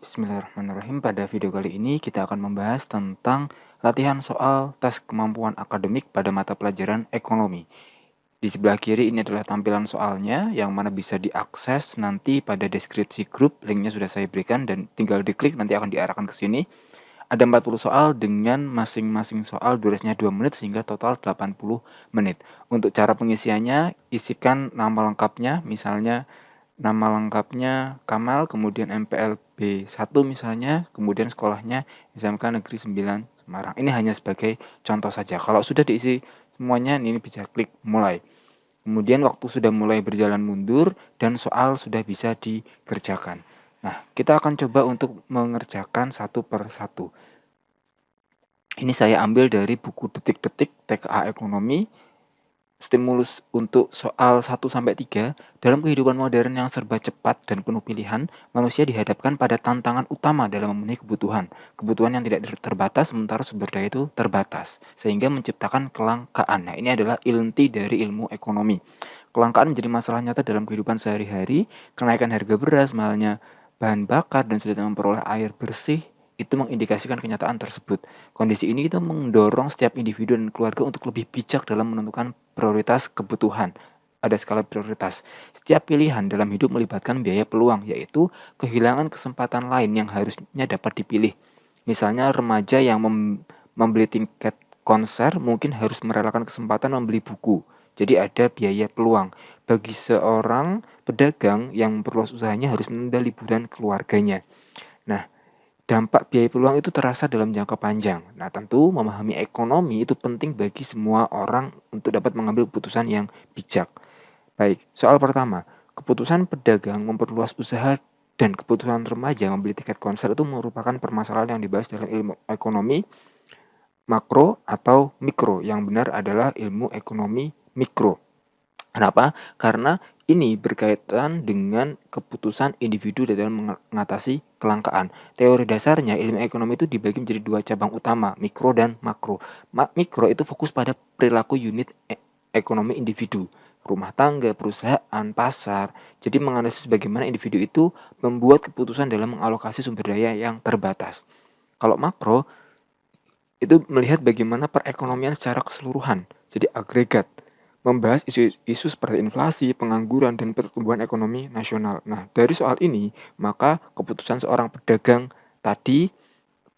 Bismillahirrahmanirrahim. Pada video kali ini kita akan membahas tentang latihan soal tes kemampuan akademik pada mata pelajaran ekonomi. Di sebelah kiri ini adalah tampilan soalnya yang mana bisa diakses nanti pada deskripsi grup. Linknya sudah saya berikan dan tinggal diklik nanti akan diarahkan ke sini. Ada 40 soal dengan masing-masing soal durasinya 2 menit sehingga total 80 menit. Untuk cara pengisiannya, isikan nama lengkapnya, misalnya nama lengkapnya Kamal, kemudian MPLB 1 misalnya, kemudian sekolahnya SMK Negeri 9 Semarang. Ini hanya sebagai contoh saja. Kalau sudah diisi semuanya, ini bisa klik mulai. Kemudian waktu sudah mulai berjalan mundur dan soal sudah bisa dikerjakan. Nah, kita akan coba untuk mengerjakan satu per satu. Ini saya ambil dari buku Detik-Detik TKA Ekonomi. Stimulus untuk soal 1-3, dalam kehidupan modern yang serba cepat dan penuh pilihan, manusia dihadapkan pada tantangan utama dalam memenuhi kebutuhan. Kebutuhan yang tidak terbatas sementara sumber daya itu terbatas, sehingga menciptakan kelangkaan. Nah, ini adalah inti dari ilmu ekonomi. Kelangkaan menjadi masalah nyata dalam kehidupan sehari-hari. Kenaikan harga beras, mahalnya bahan bakar, dan sulit memperoleh air bersih itu mengindikasikan kenyataan tersebut. Kondisi ini itu mendorong setiap individu dan keluarga untuk lebih bijak dalam menentukan prioritas kebutuhan. Ada skala prioritas. Setiap pilihan dalam hidup melibatkan biaya peluang, yaitu kehilangan kesempatan lain yang harusnya dapat dipilih. Misalnya remaja yang membeli tiket konser mungkin harus merelakan kesempatan membeli buku. Jadi ada biaya peluang. Bagi seorang pedagang yang memperluas usahanya harus menunda liburan keluarganya. Nah, dampak biaya peluang itu terasa dalam jangka panjang. Nah, tentu memahami ekonomi itu penting bagi semua orang untuk dapat mengambil keputusan yang bijak. Baik, soal pertama, keputusan pedagang memperluas usaha dan keputusan remaja membeli tiket konser itu merupakan permasalahan yang dibahas dalam ilmu ekonomi makro atau mikro. Yang benar adalah ilmu ekonomi mikro. Kenapa? Karena ini berkaitan dengan keputusan individu dalam mengatasi kelangkaan. Teori dasarnya ilmu ekonomi itu dibagi menjadi dua cabang utama, mikro dan makro. Mikro itu fokus pada perilaku unit ekonomi individu, rumah tangga, perusahaan, pasar. Jadi menganalisis bagaimana individu itu membuat keputusan dalam mengalokasi sumber daya yang terbatas. Kalau makro itu melihat bagaimana perekonomian secara keseluruhan, jadi agregat, membahas isu-isu seperti inflasi, pengangguran, dan pertumbuhan ekonomi nasional. Nah, dari soal ini, maka keputusan seorang pedagang tadi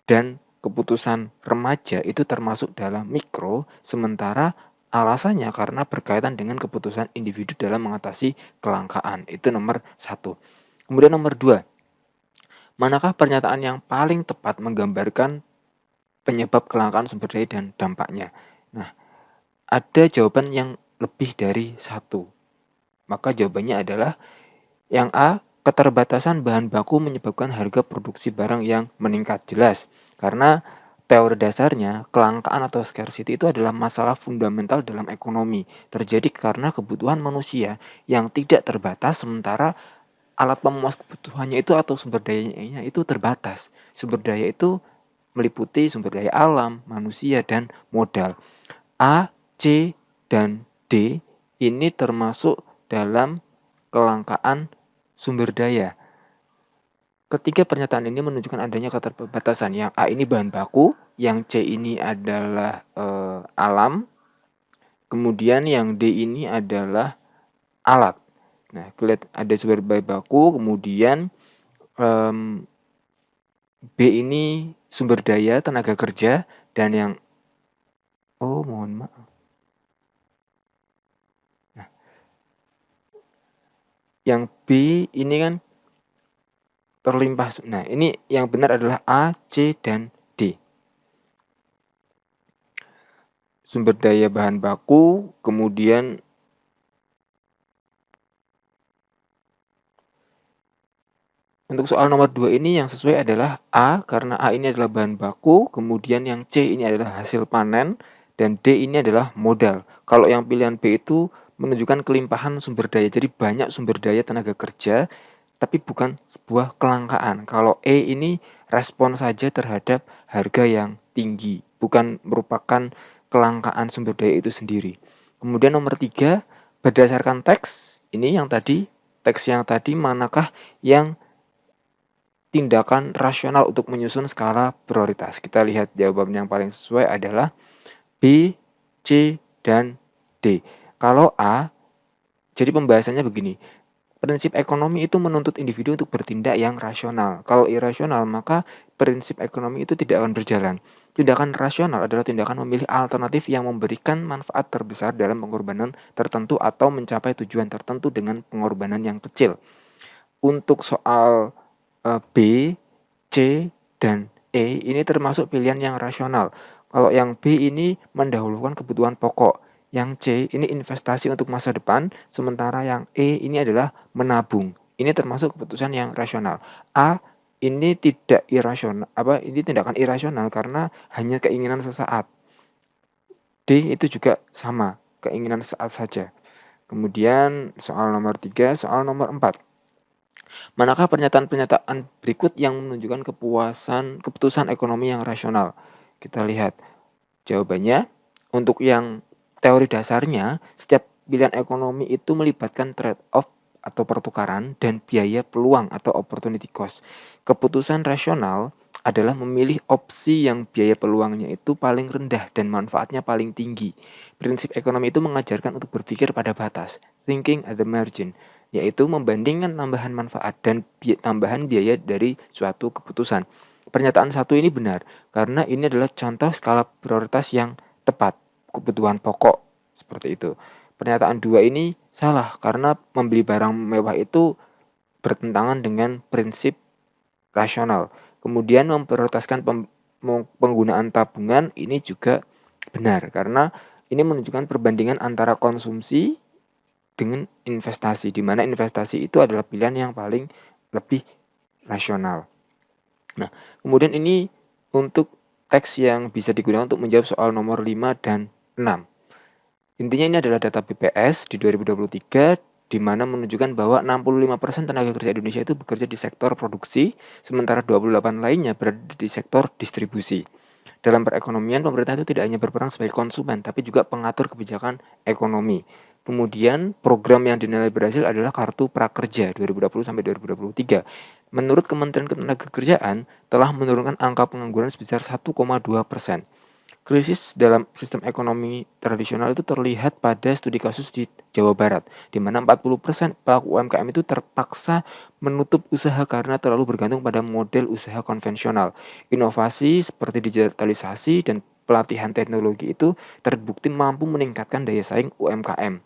dan keputusan remaja itu termasuk dalam mikro, sementara alasannya karena berkaitan dengan keputusan individu dalam mengatasi kelangkaan. Itu nomor 1. Kemudian nomor 2, manakah pernyataan yang paling tepat menggambarkan penyebab kelangkaan sumber daya dan dampaknya? Nah, ada jawaban yang lebih dari satu. Maka jawabannya adalah yang A, keterbatasan bahan baku menyebabkan harga produksi barang yang meningkat. Jelas, karena teori dasarnya kelangkaan atau scarcity itu adalah masalah fundamental dalam ekonomi. Terjadi karena kebutuhan manusia yang tidak terbatas sementara alat pemuas kebutuhannya itu atau sumber dayanya itu terbatas. Sumber daya itu meliputi sumber daya alam, manusia, dan modal. A, C, dan D ini termasuk dalam kelangkaan sumber daya. Ketiga pernyataan ini menunjukkan adanya keterbatasan. Yang A ini bahan baku, yang C ini adalah alam, kemudian yang D ini adalah alat. Nah, lihat ada sumber baku, kemudian B ini sumber daya tenaga kerja, dan yang mohon maaf. Nah, yang B ini kan terlimpah. Nah, ini yang benar adalah A, C, dan D. Sumber daya bahan baku, kemudian untuk soal nomor 2 ini yang sesuai adalah A, karena A ini adalah bahan baku, kemudian yang C ini adalah hasil panen, dan D ini adalah modal. Kalau yang pilihan B itu menunjukkan kelimpahan sumber daya, jadi banyak sumber daya tenaga kerja, tapi bukan sebuah kelangkaan. Kalau E ini respon saja terhadap harga yang tinggi, bukan merupakan kelangkaan sumber daya itu sendiri. Kemudian nomor 3, berdasarkan teks, ini yang tadi, teks yang tadi manakah yang tindakan rasional untuk menyusun skala prioritas. Kita lihat jawaban yang paling sesuai adalah B, C, dan D. Kalau A, jadi pembahasannya begini. Prinsip ekonomi itu menuntut individu untuk bertindak yang rasional. Kalau irasional, maka prinsip ekonomi itu tidak akan berjalan. Tindakan rasional adalah tindakan memilih alternatif yang memberikan manfaat terbesar dalam pengorbanan tertentu atau mencapai tujuan tertentu dengan pengorbanan yang kecil. Untuk soal B, C, dan E ini termasuk pilihan yang rasional. Kalau yang B ini mendahulukan kebutuhan pokok. Yang C ini investasi untuk masa depan, sementara yang E ini adalah menabung. Ini termasuk keputusan yang rasional. A ini tidak irasional, ini tindakan irasional karena hanya keinginan sesaat. D itu juga sama, keinginan sesaat saja. Kemudian soal nomor 3, soal nomor 4. Manakah pernyataan-pernyataan berikut yang menunjukkan keputusan ekonomi yang rasional? Kita lihat jawabannya. Untuk yang teori dasarnya, setiap pilihan ekonomi itu melibatkan trade-off atau pertukaran dan biaya peluang atau opportunity cost. Keputusan rasional adalah memilih opsi yang biaya peluangnya itu paling rendah dan manfaatnya paling tinggi. Prinsip ekonomi itu mengajarkan untuk berpikir pada batas, thinking at the margin, yaitu membandingkan tambahan manfaat dan tambahan biaya dari suatu keputusan. Pernyataan satu ini benar, karena ini adalah contoh skala prioritas yang tepat, kebutuhan pokok, seperti itu. Pernyataan dua ini salah, karena membeli barang mewah itu bertentangan dengan prinsip rasional. Kemudian memprioritaskan penggunaan tabungan ini juga benar, karena ini menunjukkan perbandingan antara konsumsi dengan investasi, di mana investasi itu adalah pilihan yang paling lebih rasional. Nah, kemudian ini untuk teks yang bisa digunakan untuk menjawab soal nomor 5 dan 6. Intinya ini adalah data BPS di 2023 di mana menunjukkan bahwa 65% tenaga kerja Indonesia itu bekerja di sektor produksi, sementara 28 lainnya berada di sektor distribusi. Dalam perekonomian, pemerintah itu tidak hanya berperan sebagai konsumen, tapi juga pengatur kebijakan ekonomi. Kemudian program yang dinilai berhasil adalah Kartu Prakerja 2020 sampai 2023. Menurut Kementerian Ketenagakerjaan telah menurunkan angka pengangguran sebesar 1,2%. Krisis dalam sistem ekonomi tradisional itu terlihat pada studi kasus di Jawa Barat, di mana 40% pelaku UMKM itu terpaksa menutup usaha karena terlalu bergantung pada model usaha konvensional. Inovasi seperti digitalisasi dan pelatihan teknologi itu terbukti mampu meningkatkan daya saing UMKM.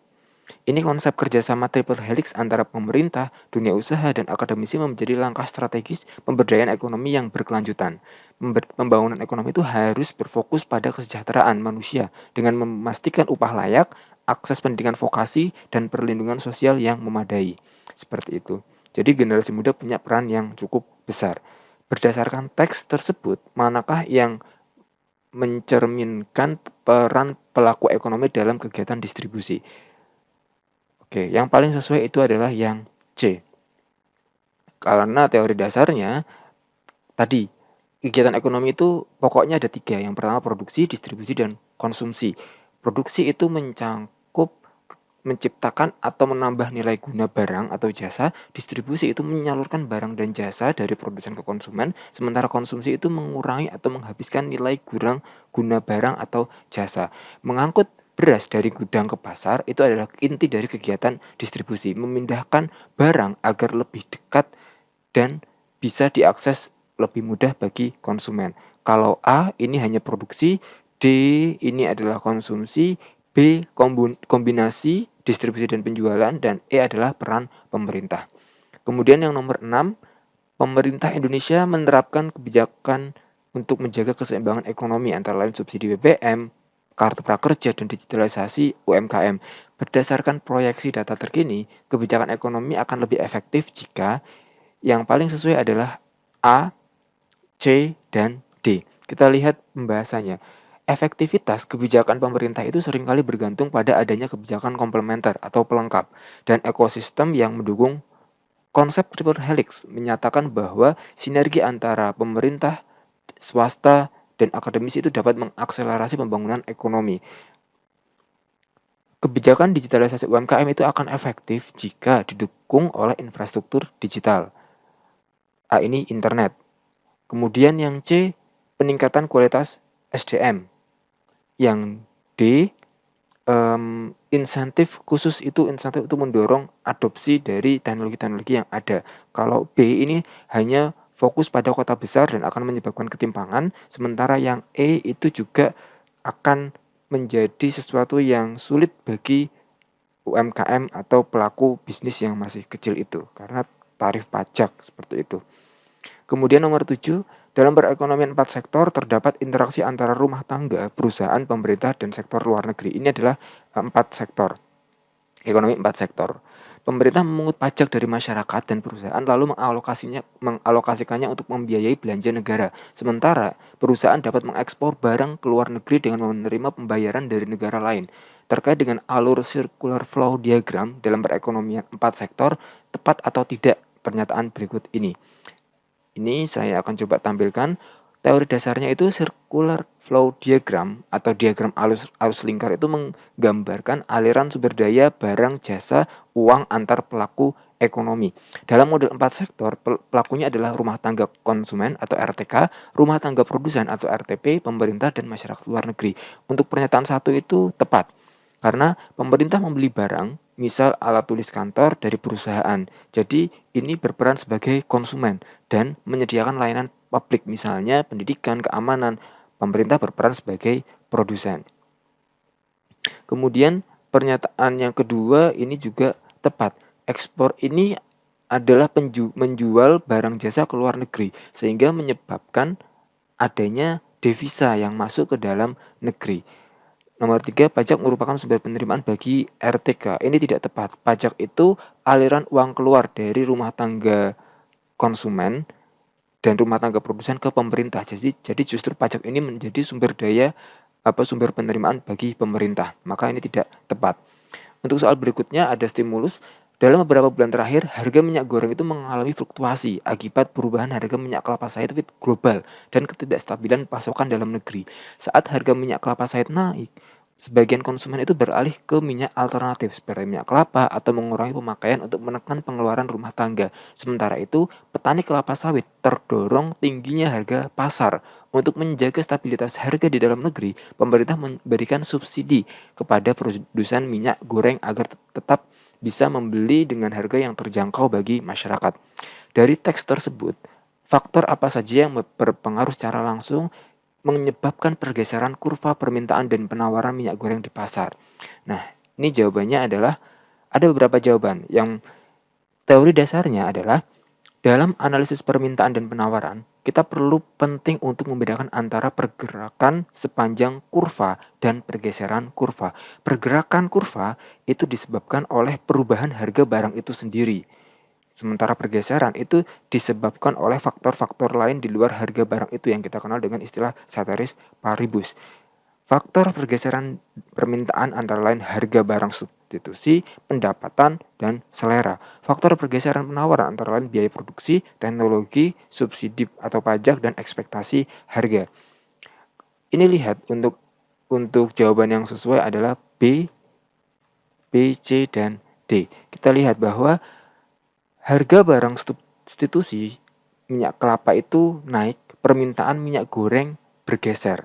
Ini konsep kerjasama triple helix antara pemerintah, dunia usaha, dan akademisi menjadi langkah strategis pemberdayaan ekonomi yang berkelanjutan. Pembangunan ekonomi itu harus berfokus pada kesejahteraan manusia dengan memastikan upah layak, akses pendidikan vokasi, dan perlindungan sosial yang memadai. Seperti itu. Jadi generasi muda punya peran yang cukup besar. Berdasarkan teks tersebut, manakah yang mencerminkan peran pelaku ekonomi dalam kegiatan distribusi? Oke, yang paling sesuai itu adalah yang C. Karena teori dasarnya, tadi, kegiatan ekonomi itu pokoknya ada 3. Yang pertama produksi, distribusi, dan konsumsi. Produksi itu mencangkup menciptakan atau menambah nilai guna barang atau jasa. Distribusi itu menyalurkan barang dan jasa dari produsen ke konsumen. Sementara konsumsi itu mengurangi atau menghabiskan nilai guna barang atau jasa. Mengangkut beras dari gudang ke pasar itu adalah inti dari kegiatan distribusi, memindahkan barang agar lebih dekat dan bisa diakses lebih mudah bagi konsumen. Kalau A ini hanya produksi, D ini adalah konsumsi, B kombinasi distribusi dan penjualan, dan E adalah peran pemerintah. Kemudian yang nomor 6, pemerintah Indonesia menerapkan kebijakan untuk menjaga keseimbangan ekonomi antara lain subsidi BBM, Kartu Prakerja, dan digitalisasi UMKM. Berdasarkan proyeksi data terkini, kebijakan ekonomi akan lebih efektif jika yang paling sesuai adalah A, C, dan D. Kita lihat pembahasannya. Efektivitas kebijakan pemerintah itu seringkali bergantung pada adanya kebijakan komplementer atau pelengkap dan ekosistem yang mendukung. Konsep triple helix menyatakan bahwa sinergi antara pemerintah, swasta, dan akademisi itu dapat mengakselerasi pembangunan ekonomi. Kebijakan digitalisasi UMKM itu akan efektif jika didukung oleh infrastruktur digital. A ini internet. Kemudian yang C, peningkatan kualitas SDM. Yang D, insentif itu mendorong adopsi dari teknologi-teknologi yang ada. Kalau B ini hanya fokus pada kota besar dan akan menyebabkan ketimpangan, sementara yang E itu juga akan menjadi sesuatu yang sulit bagi UMKM atau pelaku bisnis yang masih kecil itu karena tarif pajak seperti itu. Kemudian nomor 7, dalam perekonomian 4 sektor terdapat interaksi antara rumah tangga, perusahaan, pemerintah, dan sektor luar negeri. Ini adalah 4 sektor, ekonomi 4 sektor. Pemerintah memungut pajak dari masyarakat dan perusahaan lalu mengalokasikannya untuk membiayai belanja negara. Sementara perusahaan dapat mengekspor barang ke luar negeri dengan menerima pembayaran dari negara lain. Terkait dengan alur circular flow diagram dalam perekonomian 4 sektor, tepat atau tidak pernyataan berikut ini? Ini saya akan coba tampilkan. Teori dasarnya itu circular flow diagram atau diagram arus lingkar itu menggambarkan aliran sumber daya, barang, jasa, uang antar pelaku ekonomi. Dalam model 4 sektor, pelakunya adalah rumah tangga konsumen atau RTK, rumah tangga produsen atau RTP, pemerintah, dan masyarakat luar negeri. Untuk pernyataan satu itu tepat. Karena pemerintah membeli barang, misal alat tulis kantor dari perusahaan. Jadi ini berperan sebagai konsumen dan menyediakan layanan publik, misalnya pendidikan, keamanan. Pemerintah berperan sebagai produsen. Kemudian pernyataan yang kedua ini juga tepat. Ekspor ini adalah menjual barang jasa ke luar negeri sehingga menyebabkan adanya devisa yang masuk ke dalam negeri. Nomor 3, pajak merupakan sumber penerimaan bagi RTK. Ini tidak tepat. Pajak itu aliran uang keluar dari rumah tangga konsumen dan rumah tangga produsen ke pemerintah. Jadi justru pajak ini menjadi sumber penerimaan bagi pemerintah. Maka ini tidak tepat. Untuk soal berikutnya ada stimulus. Dalam beberapa bulan terakhir, harga minyak goreng itu mengalami fluktuasi akibat perubahan harga minyak kelapa sawit global dan ketidakstabilan pasokan dalam negeri. Saat harga minyak kelapa sawit naik, sebagian konsumen itu beralih ke minyak alternatif seperti minyak kelapa atau mengurangi pemakaian untuk menekan pengeluaran rumah tangga. Sementara itu, petani kelapa sawit terdorong tingginya harga pasar. Untuk menjaga stabilitas harga di dalam negeri, pemerintah memberikan subsidi kepada produsen minyak goreng agar tetap bisa membeli dengan harga yang terjangkau bagi masyarakat. Dari teks tersebut, faktor apa saja yang berpengaruh secara langsung menyebabkan pergeseran kurva permintaan dan penawaran minyak goreng di pasar? Nah, ini jawabannya adalah ada beberapa jawaban. Yang teori dasarnya adalah dalam analisis permintaan dan penawaran, kita perlu penting untuk membedakan antara pergerakan sepanjang kurva dan pergeseran kurva. Pergerakan kurva itu disebabkan oleh perubahan harga barang itu sendiri. Sementara pergeseran itu disebabkan oleh faktor-faktor lain di luar harga barang itu yang kita kenal dengan istilah ceteris paribus. Faktor pergeseran permintaan antara lain harga barang substitusi, pendapatan, dan selera. Faktor pergeseran penawaran antara lain biaya produksi, teknologi, subsidi atau pajak, dan ekspektasi harga. Ini lihat untuk jawaban yang sesuai adalah B, C, dan D. Kita lihat bahwa harga barang substitusi minyak kelapa itu naik, permintaan minyak goreng bergeser.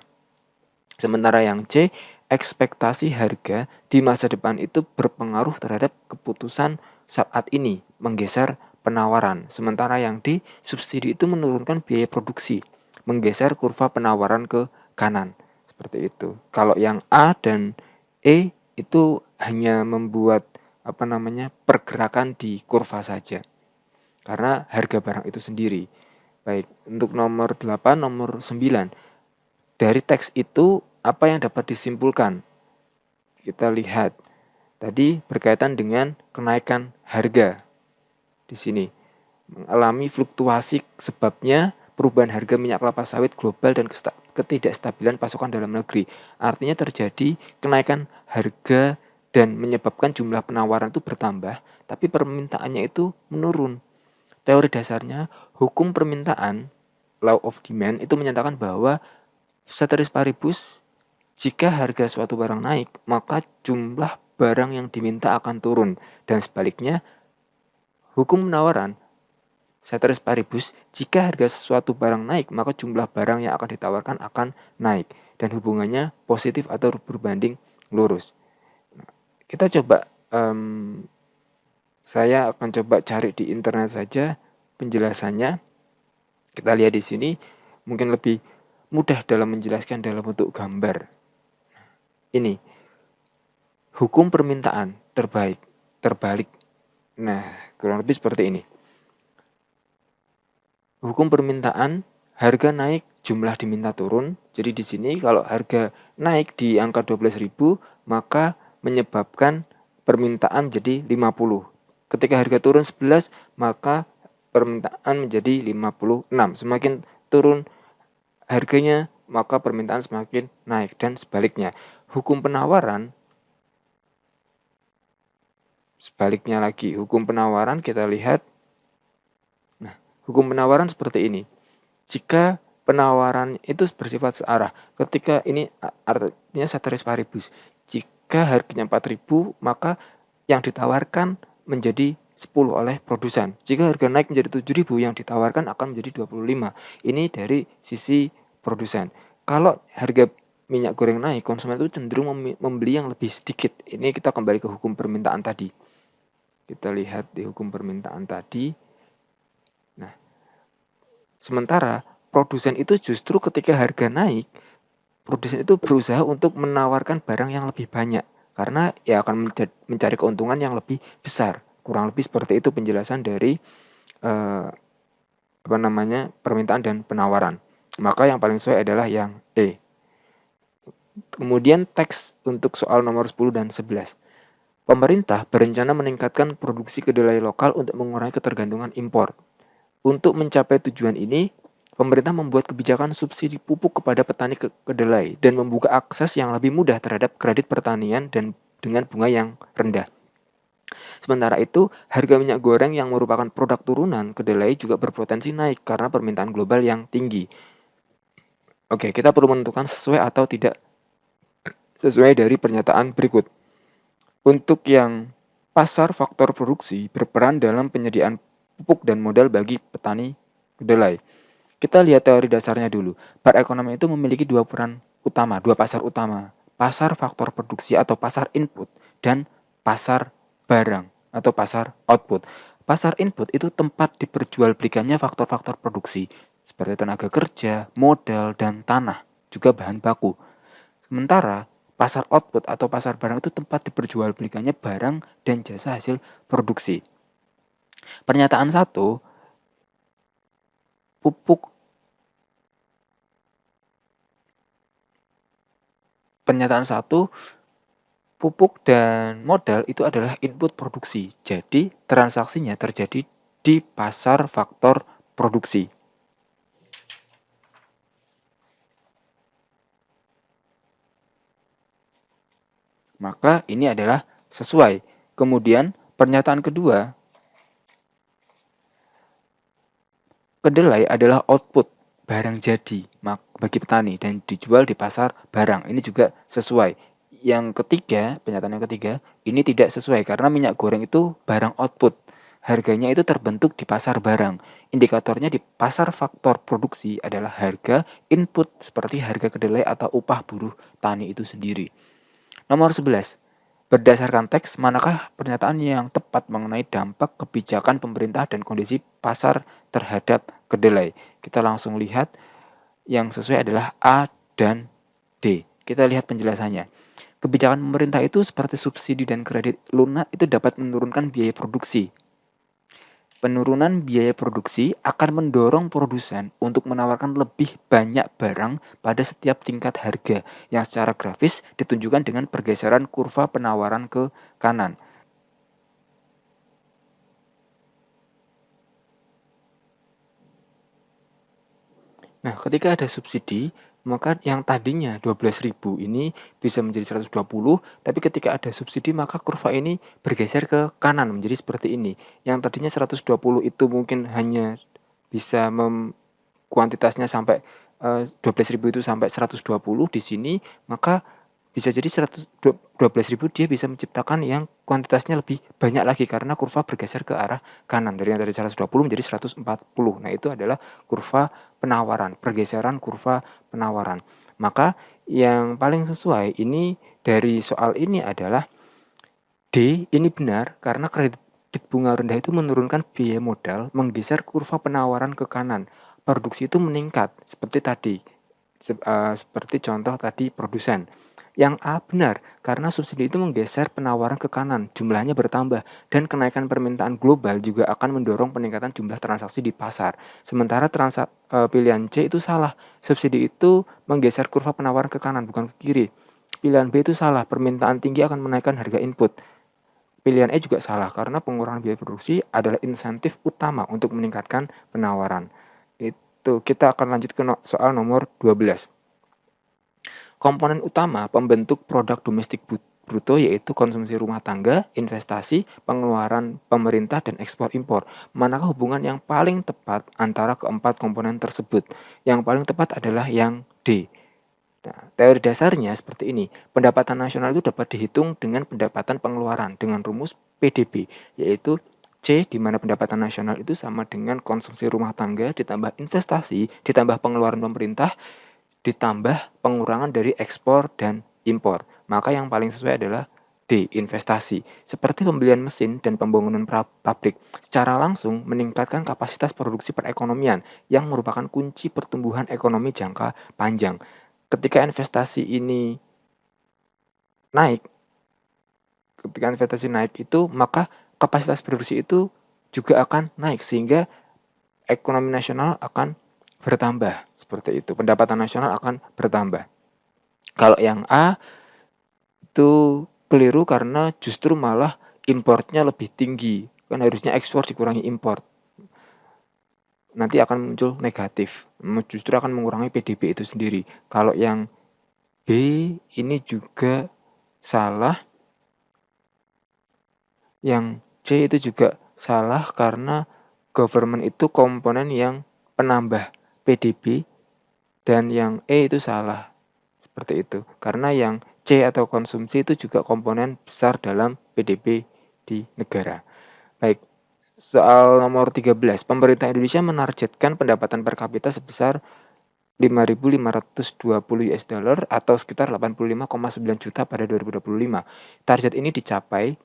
Sementara yang C, ekspektasi harga di masa depan itu berpengaruh terhadap keputusan saat ini, menggeser penawaran. Sementara yang D, subsidi itu menurunkan biaya produksi, menggeser kurva penawaran ke kanan. Seperti itu. Kalau yang A dan E itu hanya membuat pergerakan di kurva saja. Karena harga barang itu sendiri. Baik, untuk nomor 8, nomor 9. Dari teks itu apa yang dapat disimpulkan? Kita lihat. Tadi berkaitan dengan kenaikan harga. Di sini mengalami fluktuasi sebabnya perubahan harga minyak kelapa sawit global dan ketidakstabilan pasokan dalam negeri. Artinya terjadi kenaikan harga dan menyebabkan jumlah penawaran itu bertambah, tapi permintaannya itu menurun. Teori dasarnya, hukum permintaan, law of demand, itu menyatakan bahwa ceteris paribus, jika harga suatu barang naik, maka jumlah barang yang diminta akan turun. Dan sebaliknya, hukum penawaran, ceteris paribus, jika harga sesuatu barang naik, maka jumlah barang yang akan ditawarkan akan naik dan hubungannya positif atau berbanding lurus. Kita coba saya akan coba cari di internet saja penjelasannya. Kita lihat di sini mungkin lebih mudah dalam menjelaskan dalam bentuk gambar. Ini hukum permintaan terbalik. Nah, kurang lebih seperti ini. Hukum permintaan, harga naik, jumlah diminta turun. Jadi di sini kalau harga naik di angka 12.000, maka menyebabkan permintaan jadi 50. Ketika harga turun 11, maka permintaan menjadi 56. Semakin turun harganya, maka permintaan semakin naik dan sebaliknya. Hukum penawaran sebaliknya lagi. Hukum penawaran kita lihat. Nah, hukum penawaran seperti ini. Jika penawaran itu bersifat searah, ketika ini artinya ceteris paribus. Jika harganya 4.000, maka yang ditawarkan menjadi 10 oleh produsen. Jika harga naik menjadi 7.000, yang ditawarkan akan menjadi 25. Ini dari sisi produsen. Kalau harga minyak goreng naik, konsumen itu cenderung membeli yang lebih sedikit. Ini kita kembali ke hukum permintaan tadi. Kita lihat di hukum permintaan tadi. Nah, sementara produsen itu justru ketika harga naik, produsen itu berusaha untuk menawarkan barang yang lebih banyak karena ya akan mencari keuntungan yang lebih besar. Kurang lebih seperti itu penjelasan dari permintaan dan penawaran. Maka yang paling sesuai adalah yang E. Kemudian teks untuk soal nomor 10 dan 11. Pemerintah berencana meningkatkan produksi kedelai lokal untuk mengurangi ketergantungan impor. Untuk mencapai tujuan ini, pemerintah membuat kebijakan subsidi pupuk kepada petani kedelai dan membuka akses yang lebih mudah terhadap kredit pertanian dan dengan bunga yang rendah. Sementara itu, harga minyak goreng yang merupakan produk turunan kedelai juga berpotensi naik karena permintaan global yang tinggi. Oke, kita perlu menentukan sesuai atau tidak sesuai dari pernyataan berikut. Untuk yang pasar faktor produksi berperan dalam penyediaan pupuk dan modal bagi petani kedelai. Kita lihat teori dasarnya dulu. Perekonomian itu memiliki dua pasar utama. Pasar faktor produksi atau pasar input dan pasar barang atau pasar output. Pasar input itu tempat diperjualbelikannya faktor-faktor produksi seperti tenaga kerja, modal, dan tanah, juga bahan baku. Sementara pasar output atau pasar barang itu tempat diperjualbelikannya barang dan jasa hasil produksi. Pernyataan 1, pupuk dan modal itu adalah input produksi. Jadi transaksinya terjadi di pasar faktor produksi. Maka ini adalah sesuai. Kemudian pernyataan kedua, kedelai adalah output barang jadi bagi petani dan dijual di pasar barang. Ini juga sesuai. Yang ketiga, pernyataan yang ketiga, ini tidak sesuai karena minyak goreng itu barang output. Harganya itu terbentuk di pasar barang. Indikatornya di pasar faktor produksi adalah harga input seperti harga kedelai atau upah buruh tani itu sendiri. Nomor 11. Berdasarkan teks, manakah pernyataan yang tepat mengenai dampak kebijakan pemerintah dan kondisi pasar terhadap kedelai? Kita langsung lihat yang sesuai adalah A dan D. Kita lihat penjelasannya. Kebijakan pemerintah itu seperti subsidi dan kredit lunak itu dapat menurunkan biaya produksi. Penurunan biaya produksi akan mendorong produsen untuk menawarkan lebih banyak barang pada setiap tingkat harga yang secara grafis ditunjukkan dengan pergeseran kurva penawaran ke kanan. Nah, ketika ada subsidi, maka yang tadinya 12.000 ini bisa menjadi 120, tapi ketika ada subsidi maka kurva ini bergeser ke kanan menjadi seperti ini. Yang tadinya 120 itu mungkin hanya bisa kuantitasnya sampai 12.000 itu sampai 120 di sini, maka bisa jadi 112.000 dia bisa menciptakan yang kuantitasnya lebih banyak lagi karena kurva bergeser ke arah kanan dari yang tadi 120 menjadi 140. Nah, itu adalah kurva penawaran, pergeseran kurva penawaran. Maka yang paling sesuai ini dari soal ini adalah D, ini benar karena kredit bunga rendah itu menurunkan biaya modal, menggeser kurva penawaran ke kanan. Produksi itu meningkat seperti tadi, seperti contoh tadi produsen. Yang A benar, karena subsidi itu menggeser penawaran ke kanan, jumlahnya bertambah, dan kenaikan permintaan global juga akan mendorong peningkatan jumlah transaksi di pasar. Sementara pilihan C itu salah, subsidi itu menggeser kurva penawaran ke kanan, bukan ke kiri. Pilihan B itu salah, permintaan tinggi akan menaikkan harga input. Pilihan E juga salah, karena pengurangan biaya produksi adalah insentif utama untuk meningkatkan penawaran. Itu kita akan lanjut ke soal nomor 12. Komponen utama pembentuk produk domestik bruto yaitu konsumsi rumah tangga, investasi, pengeluaran pemerintah, dan ekspor impor. Manakah hubungan yang paling tepat antara keempat komponen tersebut? Yang paling tepat adalah yang D. Nah, teori dasarnya seperti ini. Pendapatan nasional itu dapat dihitung dengan pendapatan pengeluaran dengan rumus PDB, yaitu C di mana pendapatan nasional itu sama dengan konsumsi rumah tangga ditambah investasi, ditambah pengeluaran pemerintah, ditambah pengurangan dari ekspor dan impor. Maka yang paling sesuai adalah D, investasi. Seperti pembelian mesin dan pembangunan pabrik secara langsung meningkatkan kapasitas produksi perekonomian yang merupakan kunci pertumbuhan ekonomi jangka panjang. Ketika investasi ini naik, itu maka kapasitas produksi itu juga akan naik sehingga ekonomi nasional akan bertambah. Seperti itu, pendapatan nasional akan bertambah. Kalau yang A itu keliru karena justru malah importnya lebih tinggi. Kan harusnya ekspor dikurangi import. Nanti akan muncul negatif. Justru akan mengurangi PDB itu sendiri. Kalau yang B ini juga salah. Yang C itu juga salah karena government itu komponen yang penambah PDB, dan yang E itu salah. Seperti itu. Karena yang C atau konsumsi itu juga komponen besar dalam PDB di negara. Baik, soal nomor 13. Pemerintah Indonesia menargetkan pendapatan per kapita sebesar 5.520 US dollar atau sekitar 85,9 juta pada 2025. Target ini dicapai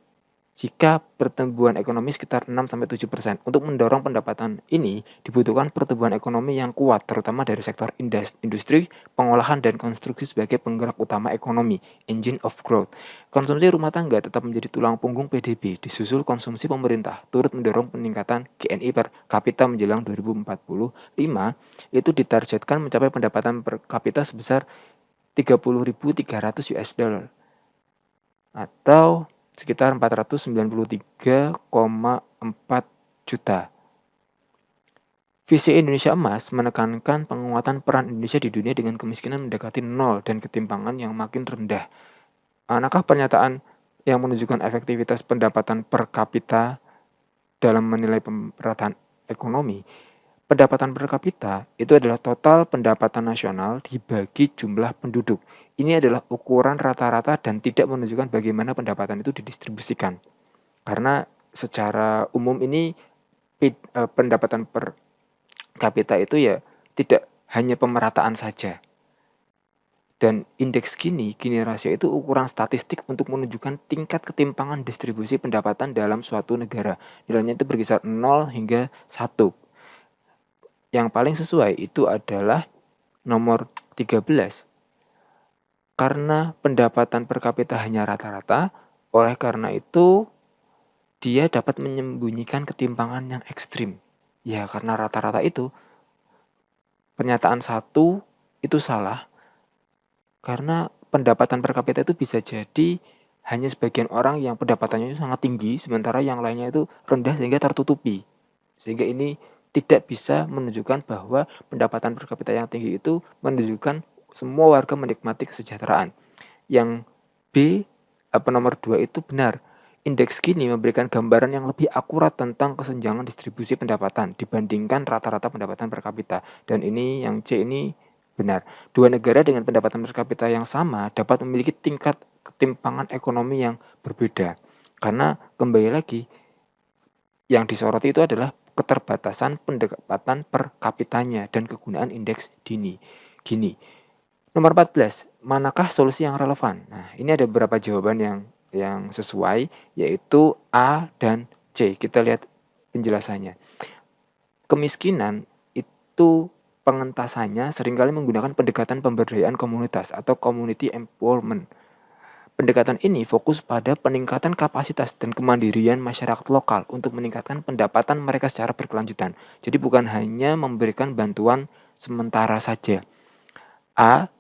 jika pertumbuhan ekonomi sekitar 6-7%. Untuk mendorong pendapatan ini dibutuhkan pertumbuhan ekonomi yang kuat, terutama dari sektor industri, pengolahan, dan konstruksi sebagai penggerak utama ekonomi, engine of growth. Konsumsi rumah tangga tetap menjadi tulang punggung PDB, disusul konsumsi pemerintah, turut mendorong peningkatan GNI per kapita menjelang 2045, itu ditargetkan mencapai pendapatan per kapita sebesar 30.300 US dollar atau sekitar 493,4 juta. Visi Indonesia Emas menekankan penguatan peran Indonesia di dunia dengan kemiskinan mendekati nol dan ketimpangan yang makin rendah. Manakah pernyataan yang menunjukkan efektivitas pendapatan per kapita dalam menilai pemerataan ekonomi? Pendapatan per kapita itu adalah total pendapatan nasional dibagi jumlah penduduk. Ini adalah ukuran rata-rata dan tidak menunjukkan bagaimana pendapatan itu didistribusikan. Karena secara umum ini pendapatan per kapita itu ya tidak hanya pemerataan saja. Dan indeks Gini rasio itu ukuran statistik untuk menunjukkan tingkat ketimpangan distribusi pendapatan dalam suatu negara. Nilainya itu berkisar 0 hingga 1. Yang paling sesuai itu adalah nomor 13. Karena pendapatan per kapita hanya rata-rata, oleh karena itu dia dapat menyembunyikan ketimpangan yang ekstrim. Ya, karena rata-rata itu pernyataan satu itu salah. Karena pendapatan per kapita itu bisa jadi hanya sebagian orang yang pendapatannya itu sangat tinggi, sementara yang lainnya itu rendah sehingga tertutupi. Sehingga ini tidak bisa menunjukkan bahwa pendapatan per kapita yang tinggi itu menunjukkan semua warga menikmati kesejahteraan. Yang B, nomor 2 itu benar. Indeks Gini memberikan gambaran yang lebih akurat tentang kesenjangan distribusi pendapatan dibandingkan rata-rata pendapatan per kapita. Dan ini yang C ini Benar, dua negara dengan pendapatan per kapita yang sama dapat memiliki tingkat ketimpangan ekonomi yang berbeda. Karena kembali lagi, yang disoroti itu adalah keterbatasan pendapatan per kapitanya dan kegunaan indeks Gini. Nomor 14, manakah solusi yang relevan? Nah, ini ada beberapa jawaban yang sesuai, yaitu A dan C. Kita lihat penjelasannya. Kemiskinan itu pengentasannya seringkali menggunakan pendekatan pemberdayaan komunitas atau community empowerment. Pendekatan ini fokus pada peningkatan kapasitas dan kemandirian masyarakat lokal untuk meningkatkan pendapatan mereka secara berkelanjutan. Jadi bukan hanya memberikan bantuan sementara saja. A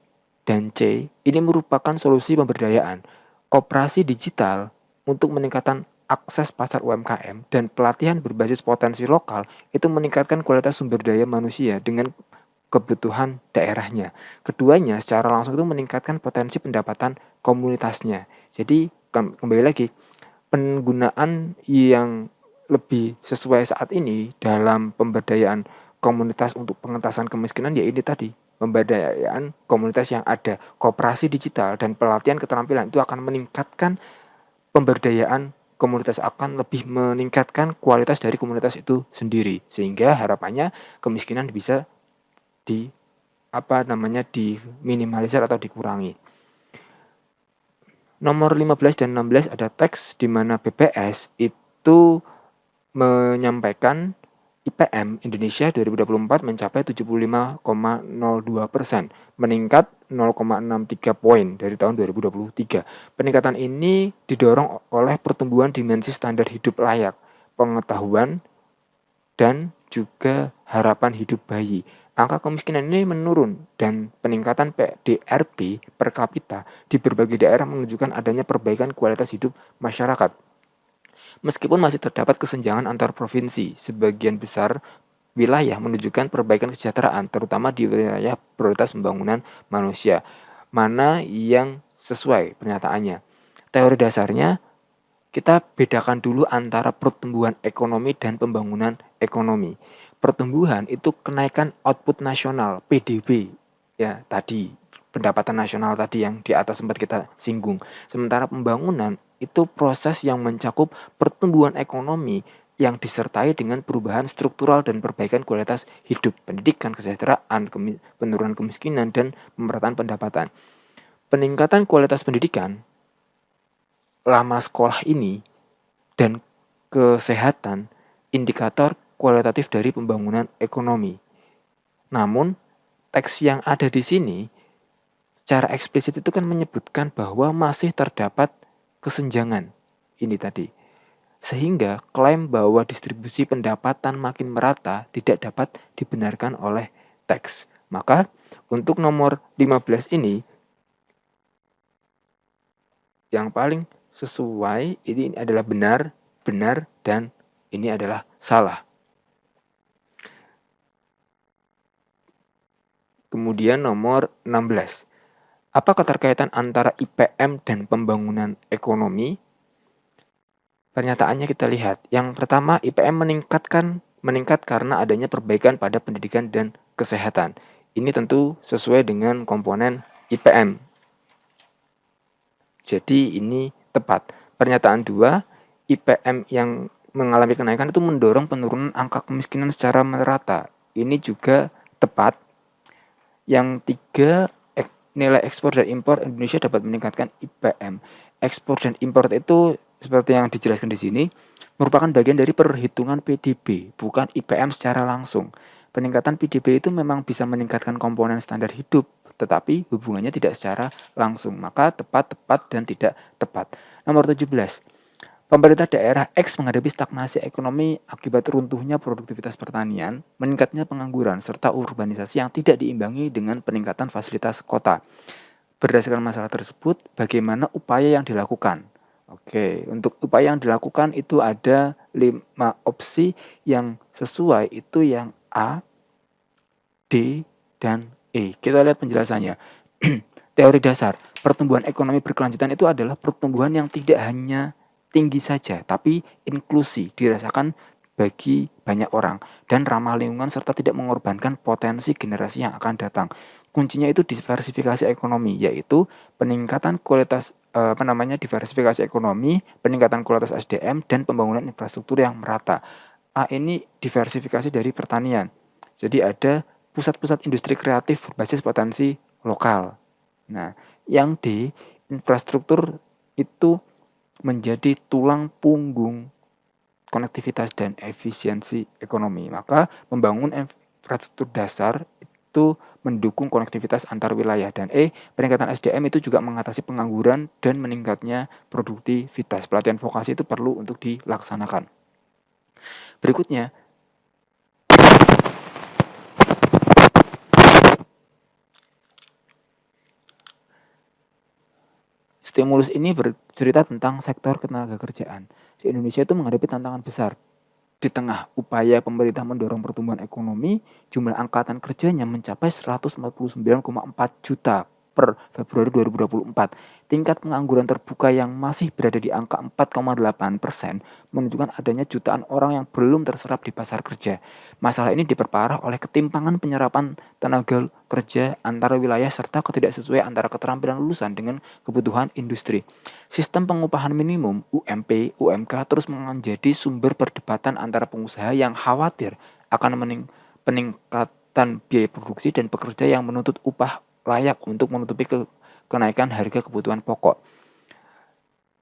dan C ini merupakan solusi pemberdayaan. Koperasi digital untuk meningkatkan akses pasar UMKM dan pelatihan berbasis potensi lokal itu meningkatkan kualitas sumber daya manusia dengan kebutuhan daerahnya. Keduanya secara langsung itu meningkatkan potensi pendapatan komunitasnya. Jadi kembali lagi, penggunaan yang lebih sesuai saat ini dalam pemberdayaan komunitas untuk pengentasan kemiskinan ya ini tadi, pemberdayaan komunitas yang ada. Koperasi digital dan pelatihan keterampilan itu akan meningkatkan pemberdayaan komunitas, akan lebih meningkatkan kualitas dari komunitas itu sendiri, sehingga harapannya kemiskinan bisa diminimalisir atau dikurangi. Nomor 15 dan 16 ada teks di mana BPS itu menyampaikan IPM Indonesia 2024 mencapai 75,02%, meningkat 0,63 poin dari tahun 2023. Peningkatan ini didorong oleh pertumbuhan dimensi standar hidup layak, pengetahuan, dan juga harapan hidup bayi. Angka kemiskinan ini menurun dan peningkatan PDRB per kapita di berbagai daerah menunjukkan adanya perbaikan kualitas hidup masyarakat. Meskipun masih terdapat kesenjangan antar provinsi, sebagian besar wilayah menunjukkan perbaikan kesejahteraan, terutama di wilayah prioritas pembangunan manusia. Mana yang sesuai pernyataannya? Teori dasarnya, kita bedakan dulu antara pertumbuhan ekonomi dan pembangunan ekonomi. Pertumbuhan itu kenaikan output nasional, PDB, ya tadi, pendapatan nasional tadi yang di atas sempat kita singgung. Sementara pembangunan itu proses yang mencakup pertumbuhan ekonomi yang disertai dengan perubahan struktural dan perbaikan kualitas hidup, pendidikan, kesejahteraan, penurunan kemiskinan, dan pemerataan pendapatan. Peningkatan kualitas pendidikan, lama sekolah ini, dan kesehatan, indikator kualitatif dari pembangunan ekonomi. Namun, teks yang ada di sini secara eksplisit itu kan menyebutkan bahwa masih terdapat kesenjangan ini tadi. Sehingga klaim bahwa distribusi pendapatan makin merata tidak dapat dibenarkan oleh teks. Maka untuk nomor 15 ini yang paling sesuai ini adalah benar, dan ini adalah salah. Kemudian nomor 16. Apa keterkaitan antara IPM dan pembangunan ekonomi? Pernyataannya kita lihat. Yang pertama, IPM meningkat karena adanya perbaikan pada pendidikan dan kesehatan. Ini tentu sesuai dengan komponen IPM. Jadi ini tepat. Pernyataan 2, IPM yang mengalami kenaikan itu mendorong penurunan angka kemiskinan secara merata. Ini juga tepat. Yang 3, nilai ekspor dan impor Indonesia dapat meningkatkan IPM. Ekspor dan impor itu seperti yang dijelaskan di sini merupakan bagian dari perhitungan PDB, bukan IPM secara langsung. Peningkatan PDB itu memang bisa meningkatkan komponen standar hidup, tetapi hubungannya tidak secara langsung. Maka tepat, dan tidak tepat. Nomor 17. Pemerintah daerah X menghadapi stagnasi ekonomi akibat runtuhnya produktivitas pertanian, meningkatnya pengangguran, serta urbanisasi yang tidak diimbangi dengan peningkatan fasilitas kota. Berdasarkan masalah tersebut, bagaimana upaya yang dilakukan? Oke, untuk upaya yang dilakukan itu ada 5 opsi yang sesuai, itu yang A, D, dan E. Kita lihat penjelasannya. Teori dasar, pertumbuhan ekonomi berkelanjutan itu adalah pertumbuhan yang tidak hanya tinggi saja, tapi inklusi dirasakan bagi banyak orang dan ramah lingkungan serta tidak mengorbankan potensi generasi yang akan datang. kuncinya itu diversifikasi ekonomi, yaitu peningkatan kualitas diversifikasi ekonomi, peningkatan kualitas SDM dan pembangunan infrastruktur yang merata. A ini diversifikasi dari pertanian. Jadi ada pusat-pusat industri kreatif berbasis potensi lokal. Nah, yang D, infrastruktur itu menjadi tulang punggung konektivitas dan efisiensi ekonomi. Maka membangun infrastruktur dasar itu mendukung konektivitas antar wilayah. Dan E, peningkatan SDM itu juga mengatasi pengangguran dan meningkatnya produktivitas. Pelatihan vokasi itu perlu untuk dilaksanakan. Berikutnya, stimulus ini bercerita tentang sektor ketenagakerjaan. Di Indonesia itu menghadapi tantangan besar. Di tengah upaya pemerintah mendorong pertumbuhan ekonomi, jumlah angkatan kerjanya mencapai 149,4 juta per Februari 2024. Tingkat pengangguran terbuka yang masih berada di angka 4,8% menunjukkan adanya jutaan orang yang belum terserap di pasar kerja. Masalah ini diperparah oleh ketimpangan penyerapan tenaga kerja antara wilayah serta ketidaksesuaian antara keterampilan lulusan dengan kebutuhan industri. Sistem pengupahan minimum UMP, UMK terus menjadi sumber perdebatan antara pengusaha yang khawatir akan peningkatan biaya produksi dan pekerja yang menuntut upah layak untuk menutupi kenaikan harga kebutuhan pokok.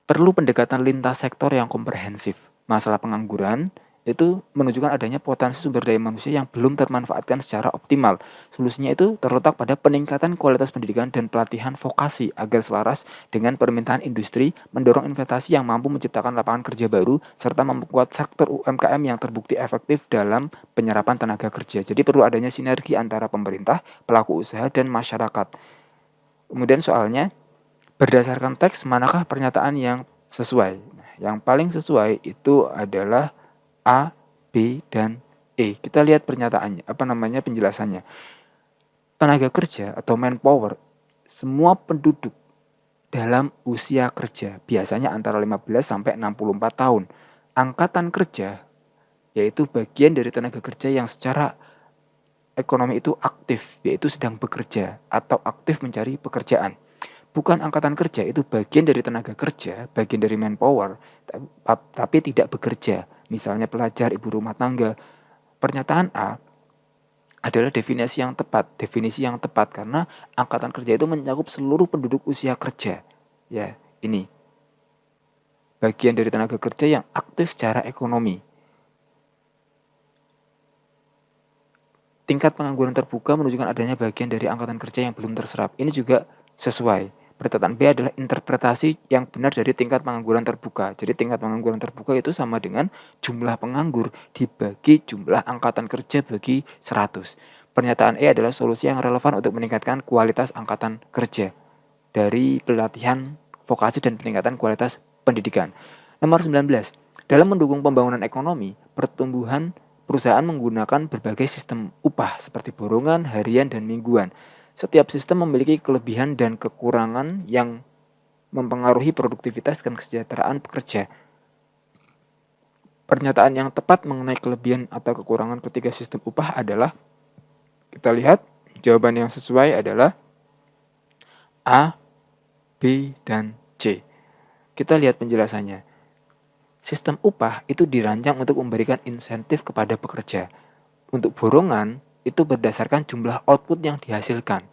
Perlu pendekatan lintas sektor yang komprehensif. Masalah pengangguran itu menunjukkan adanya potensi sumber daya manusia yang belum termanfaatkan secara optimal. Solusinya itu terletak pada peningkatan kualitas pendidikan dan pelatihan vokasi agar selaras dengan permintaan industri, mendorong investasi yang mampu menciptakan lapangan kerja baru, serta memperkuat sektor UMKM yang terbukti efektif dalam penyerapan tenaga kerja. Jadi perlu adanya sinergi antara pemerintah, pelaku usaha, dan masyarakat. Kemudian soalnya, berdasarkan teks, manakah pernyataan yang sesuai? Nah, yang paling sesuai itu adalah A, B, dan E. Kita lihat pernyataannya, penjelasannya. Tenaga kerja atau manpower, semua penduduk dalam usia kerja, biasanya antara 15 sampai 64 tahun. Angkatan kerja, yaitu bagian dari tenaga kerja yang secara ekonomi itu aktif, yaitu sedang bekerja atau aktif mencari pekerjaan. Bukan angkatan kerja, itu bagian dari tenaga kerja, bagian dari manpower, tapi tidak bekerja. Misalnya pelajar, ibu rumah tangga. Pernyataan A adalah definisi yang tepat karena angkatan kerja itu mencakup seluruh penduduk usia kerja. Ya, ini bagian dari tenaga kerja yang aktif secara ekonomi. Tingkat pengangguran terbuka menunjukkan adanya bagian dari angkatan kerja yang belum terserap. Ini juga sesuai. Pernyataan B adalah interpretasi yang benar dari tingkat pengangguran terbuka. Jadi tingkat pengangguran terbuka itu sama dengan jumlah penganggur dibagi jumlah angkatan kerja bagi 100. Pernyataan E adalah solusi yang relevan untuk meningkatkan kualitas angkatan kerja dari pelatihan vokasi dan peningkatan kualitas pendidikan. Nomor 19. Dalam mendukung pembangunan ekonomi, pertumbuhan perusahaan menggunakan berbagai sistem upah seperti borongan, harian, dan mingguan. Setiap sistem memiliki kelebihan dan kekurangan yang mempengaruhi produktivitas dan kesejahteraan pekerja. Pernyataan yang tepat mengenai kelebihan atau kekurangan ketiga sistem upah adalah, kita lihat jawaban yang sesuai adalah A, B, dan C. Kita lihat penjelasannya. Sistem upah itu dirancang untuk memberikan insentif kepada pekerja. Untuk borongan, itu berdasarkan jumlah output yang dihasilkan.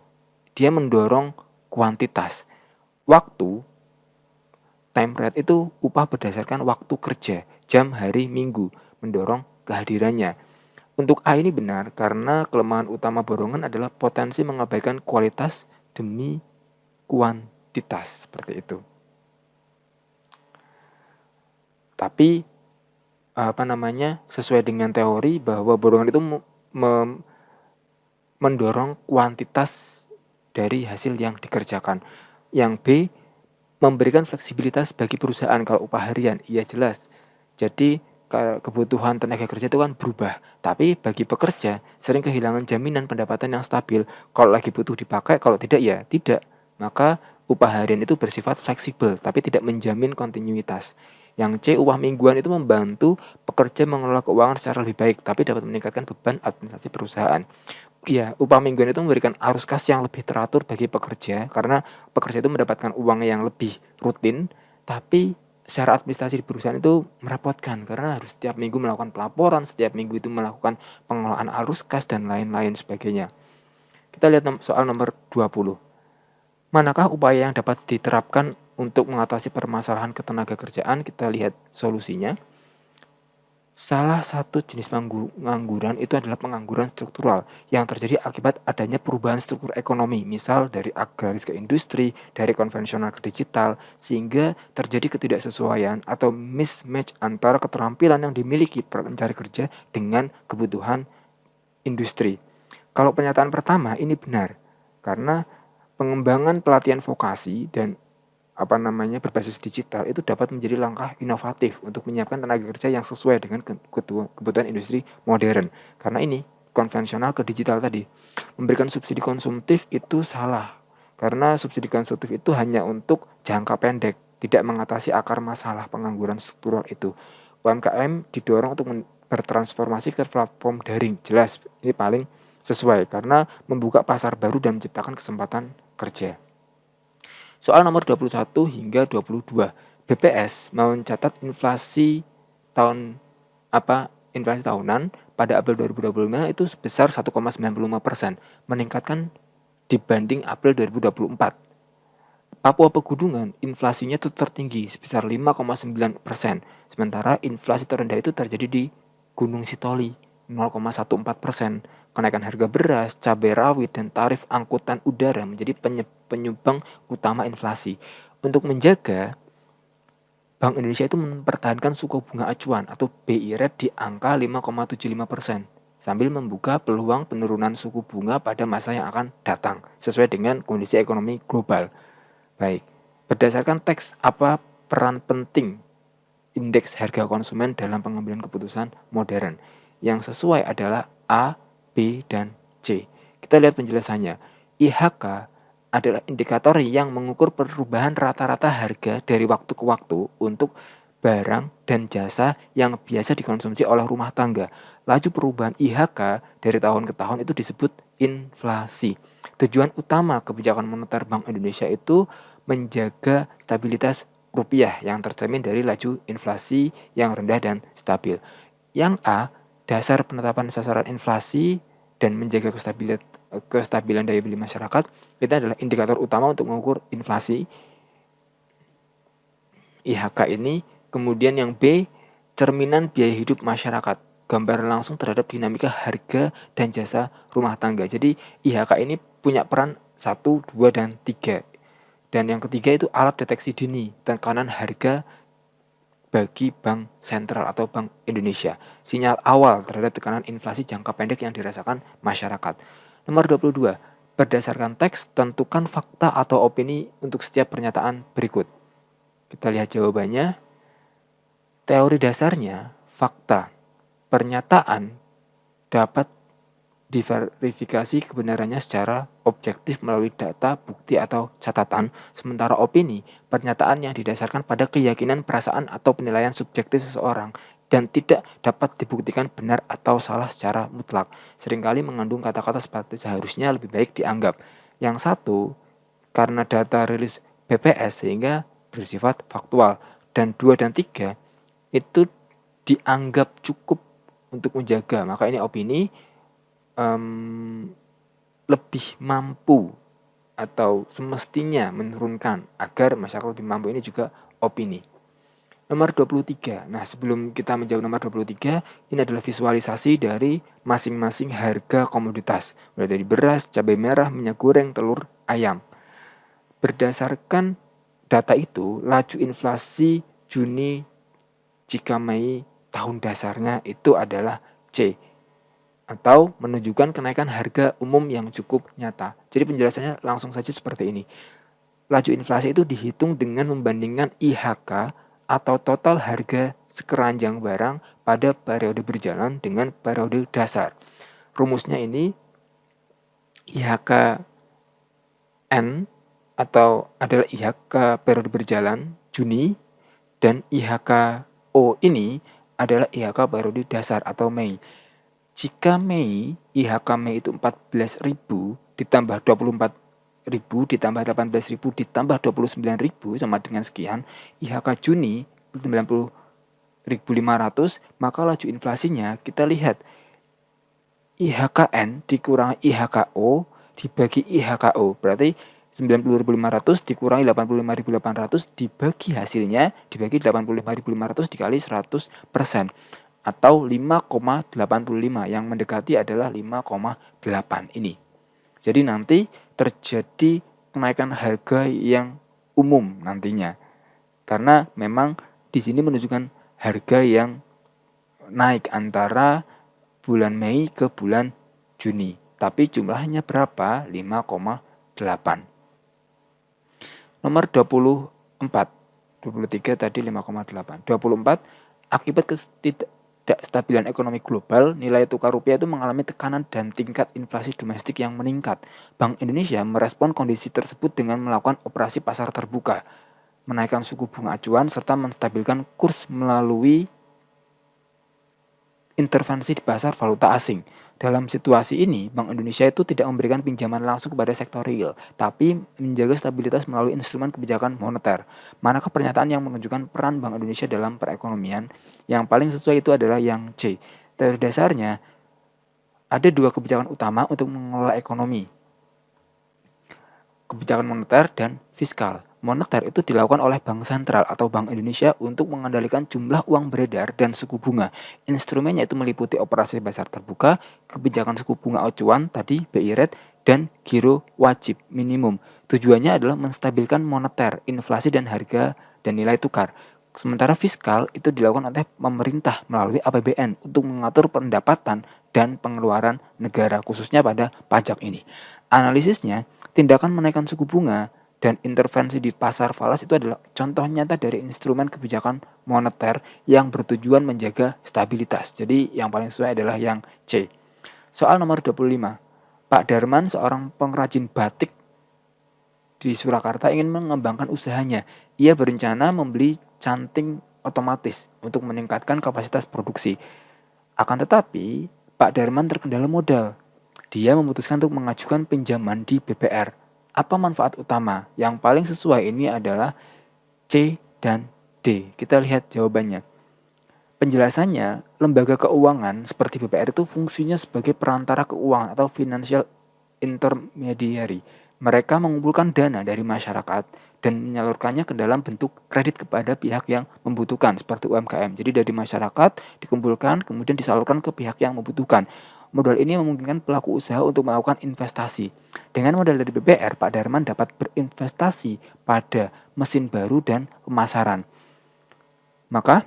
Dia mendorong kuantitas. Waktu, time rate itu upah berdasarkan waktu kerja, jam, hari, minggu, mendorong kehadirannya. Untuk A ini benar karena kelemahan utama borongan adalah potensi mengabaikan kualitas demi kuantitas, seperti itu. Tapi sesuai dengan teori bahwa borongan itu mendorong kuantitas dari hasil yang dikerjakan. Yang B, memberikan fleksibilitas bagi perusahaan. Kalau upah harian, iya jelas. Jadi kebutuhan tenaga kerja itu kan berubah. Tapi bagi pekerja sering kehilangan jaminan pendapatan yang stabil. Kalau lagi butuh dipakai, kalau tidak ya tidak. Maka upah harian itu bersifat fleksibel, tapi tidak menjamin kontinuitas. Yang C, upah mingguan itu membantu pekerja mengelola keuangan secara lebih baik, tapi dapat meningkatkan beban administrasi perusahaan. Ya, upah mingguan itu memberikan arus kas yang lebih teratur bagi pekerja karena pekerja itu mendapatkan uang yang lebih rutin, tapi secara administrasi di perusahaan itu merepotkan karena harus setiap minggu melakukan pelaporan, setiap minggu itu melakukan pengelolaan arus kas dan lain-lain sebagainya. Kita lihat soal nomor 20. Manakah upaya yang dapat diterapkan untuk mengatasi permasalahan ketenaga kerjaan? Kita lihat solusinya. Salah satu jenis pengangguran itu adalah pengangguran struktural yang terjadi akibat adanya perubahan struktur ekonomi, misal dari agraris ke industri, dari konvensional ke digital, sehingga terjadi ketidaksesuaian atau mismatch antara keterampilan yang dimiliki pencari kerja dengan kebutuhan industri. Kalau pernyataan pertama ini benar, karena pengembangan pelatihan vokasi dan berbasis digital itu dapat menjadi langkah inovatif untuk menyiapkan tenaga kerja yang sesuai dengan kebutuhan industri modern. Karena ini konvensional ke digital tadi. Memberikan subsidi konsumtif itu salah. Karena subsidi konsumtif itu hanya untuk jangka pendek, tidak mengatasi akar masalah pengangguran struktural itu. UMKM didorong untuk bertransformasi ke platform daring. Jelas, ini paling sesuai karena membuka pasar baru dan menciptakan kesempatan kerja. Soal nomor 21 hingga 22. BPS mencatat inflasi inflasi tahunan pada April 2025 itu sebesar 1,95%, meningkatkan dibanding April 2024. Papua Pegunungan inflasinya itu tertinggi sebesar 5,9%, sementara inflasi terendah itu terjadi di Gunung Sitoli 0,14%. Kenaikan harga beras, cabai rawit, dan tarif angkutan udara menjadi penyumbang utama inflasi. Untuk menjaga, Bank Indonesia itu mempertahankan suku bunga acuan atau BI rate di angka 5,75% sambil membuka peluang penurunan suku bunga pada masa yang akan datang sesuai dengan kondisi ekonomi global. Baik, berdasarkan teks apa peran penting indeks harga konsumen dalam pengambilan keputusan modern? Yang sesuai adalah A, B, dan C. Kita lihat penjelasannya. IHK adalah indikator yang mengukur perubahan rata-rata harga dari waktu ke waktu untuk barang dan jasa yang biasa dikonsumsi oleh rumah tangga. Laju perubahan IHK dari tahun ke tahun itu disebut inflasi. Tujuan utama kebijakan moneter Bank Indonesia itu menjaga stabilitas rupiah yang tercermin dari laju inflasi yang rendah dan stabil. Yang A, dasar penetapan sasaran inflasi dan menjaga kestabilan daya beli masyarakat, itu adalah indikator utama untuk mengukur inflasi IHK ini. Kemudian yang B, cerminan biaya hidup masyarakat, gambaran langsung terhadap dinamika harga dan jasa rumah tangga. Jadi IHK ini punya peran 1, 2, dan 3. Dan yang ketiga itu alat deteksi dini tekanan harga bagi Bank Sentral atau Bank Indonesia. Sinyal awal terhadap tekanan inflasi jangka pendek yang dirasakan masyarakat. Nomor 22. Berdasarkan teks, tentukan fakta atau opini untuk setiap pernyataan berikut. Kita lihat jawabannya. Teori dasarnya, fakta. Pernyataan dapat diverifikasi kebenarannya secara objektif melalui data, bukti, atau catatan, sementara opini, pernyataan yang didasarkan pada keyakinan, perasaan, atau penilaian subjektif seseorang dan tidak dapat dibuktikan benar atau salah secara mutlak. Seringkali mengandung kata-kata seperti seharusnya, lebih baik dianggap. Yang satu, karena data rilis BPS sehingga bersifat faktual. Dan 2 dan 3 itu dianggap cukup untuk menjaga. Maka ini opini lebih mampu atau semestinya menurunkan agar masyarakat lebih mampu, ini juga opini. Nomor 23. Nah, sebelum kita menjawab nomor 23, ini adalah visualisasi dari masing-masing harga komoditas, mulai dari beras, cabai merah, minyak goreng, telur, ayam. Berdasarkan data itu, laju inflasi Juni jika Mei tahun dasarnya itu adalah C, atau menunjukkan kenaikan harga umum yang cukup nyata. Jadi penjelasannya langsung saja seperti ini. Laju inflasi itu dihitung dengan membandingkan IHK atau total harga sekeranjang barang pada periode berjalan dengan periode dasar. Rumusnya ini IHK N atau adalah IHK periode berjalan Juni, dan IHK O ini adalah IHK periode dasar atau Mei. Jika Mei, IHK Mei itu 14.000 ditambah 24.000 ditambah 18.000 ditambah 29.000 sama dengan sekian, IHK Juni 90.500, maka laju inflasinya kita lihat IHKN dikurangi IHKO dibagi IHKO, berarti 90.500 dikurangi 85.800 dibagi hasilnya, dibagi 85.500 dikali 100%, atau 5,85 yang mendekati adalah 5,8 ini. Jadi nanti terjadi kenaikan harga yang umum nantinya. Karena memang di sini menunjukkan harga yang naik antara bulan Mei ke bulan Juni. Tapi jumlahnya berapa? 5,8. Nomor 24. 23 tadi 5,8. 24, akibat ketidakstabilan ekonomi global, nilai tukar rupiah itu mengalami tekanan dan tingkat inflasi domestik yang meningkat. Bank Indonesia merespon kondisi tersebut dengan melakukan operasi pasar terbuka, menaikkan suku bunga acuan, serta menstabilkan kurs melalui intervensi di pasar valuta asing. Dalam situasi ini, Bank Indonesia itu tidak memberikan pinjaman langsung kepada sektor real, tapi menjaga stabilitas melalui instrumen kebijakan moneter. Manakah pernyataan yang menunjukkan peran Bank Indonesia dalam perekonomian? Yang paling sesuai itu adalah yang C. Teori dasarnya, ada dua kebijakan utama untuk mengelola ekonomi, kebijakan moneter dan fiskal. Moneter itu dilakukan oleh Bank Sentral atau Bank Indonesia untuk mengendalikan jumlah uang beredar dan suku bunga. Instrumennya itu meliputi operasi pasar terbuka, kebijakan suku bunga acuan tadi BI rate, dan giro wajib minimum. Tujuannya adalah menstabilkan moneter, inflasi dan harga dan nilai tukar. Sementara fiskal itu dilakukan oleh pemerintah melalui APBN untuk mengatur pendapatan dan pengeluaran negara, khususnya pada pajak ini. Analisisnya, tindakan menaikkan suku bunga dan intervensi di pasar falas itu adalah contoh nyata dari instrumen kebijakan moneter yang bertujuan menjaga stabilitas. Jadi yang paling sesuai adalah yang C. Soal nomor 25. Pak Darman, seorang pengrajin batik di Surakarta, ingin mengembangkan usahanya. Ia berencana membeli canting otomatis untuk meningkatkan kapasitas produksi. Akan tetapi, Pak Darman terkendala modal. Dia memutuskan untuk mengajukan pinjaman di BPR. Apa manfaat utama? Yang paling sesuai ini adalah C dan D. Kita lihat jawabannya. Penjelasannya, lembaga keuangan seperti BPR itu fungsinya sebagai perantara keuangan atau financial intermediary. Mereka mengumpulkan dana dari masyarakat dan menyalurkannya ke dalam bentuk kredit kepada pihak yang membutuhkan, seperti UMKM. Jadi dari masyarakat dikumpulkan, kemudian disalurkan ke pihak yang membutuhkan. Modal ini memungkinkan pelaku usaha untuk melakukan investasi. Dengan modal dari BPR, Pak Darman dapat berinvestasi pada mesin baru dan pemasaran. Maka,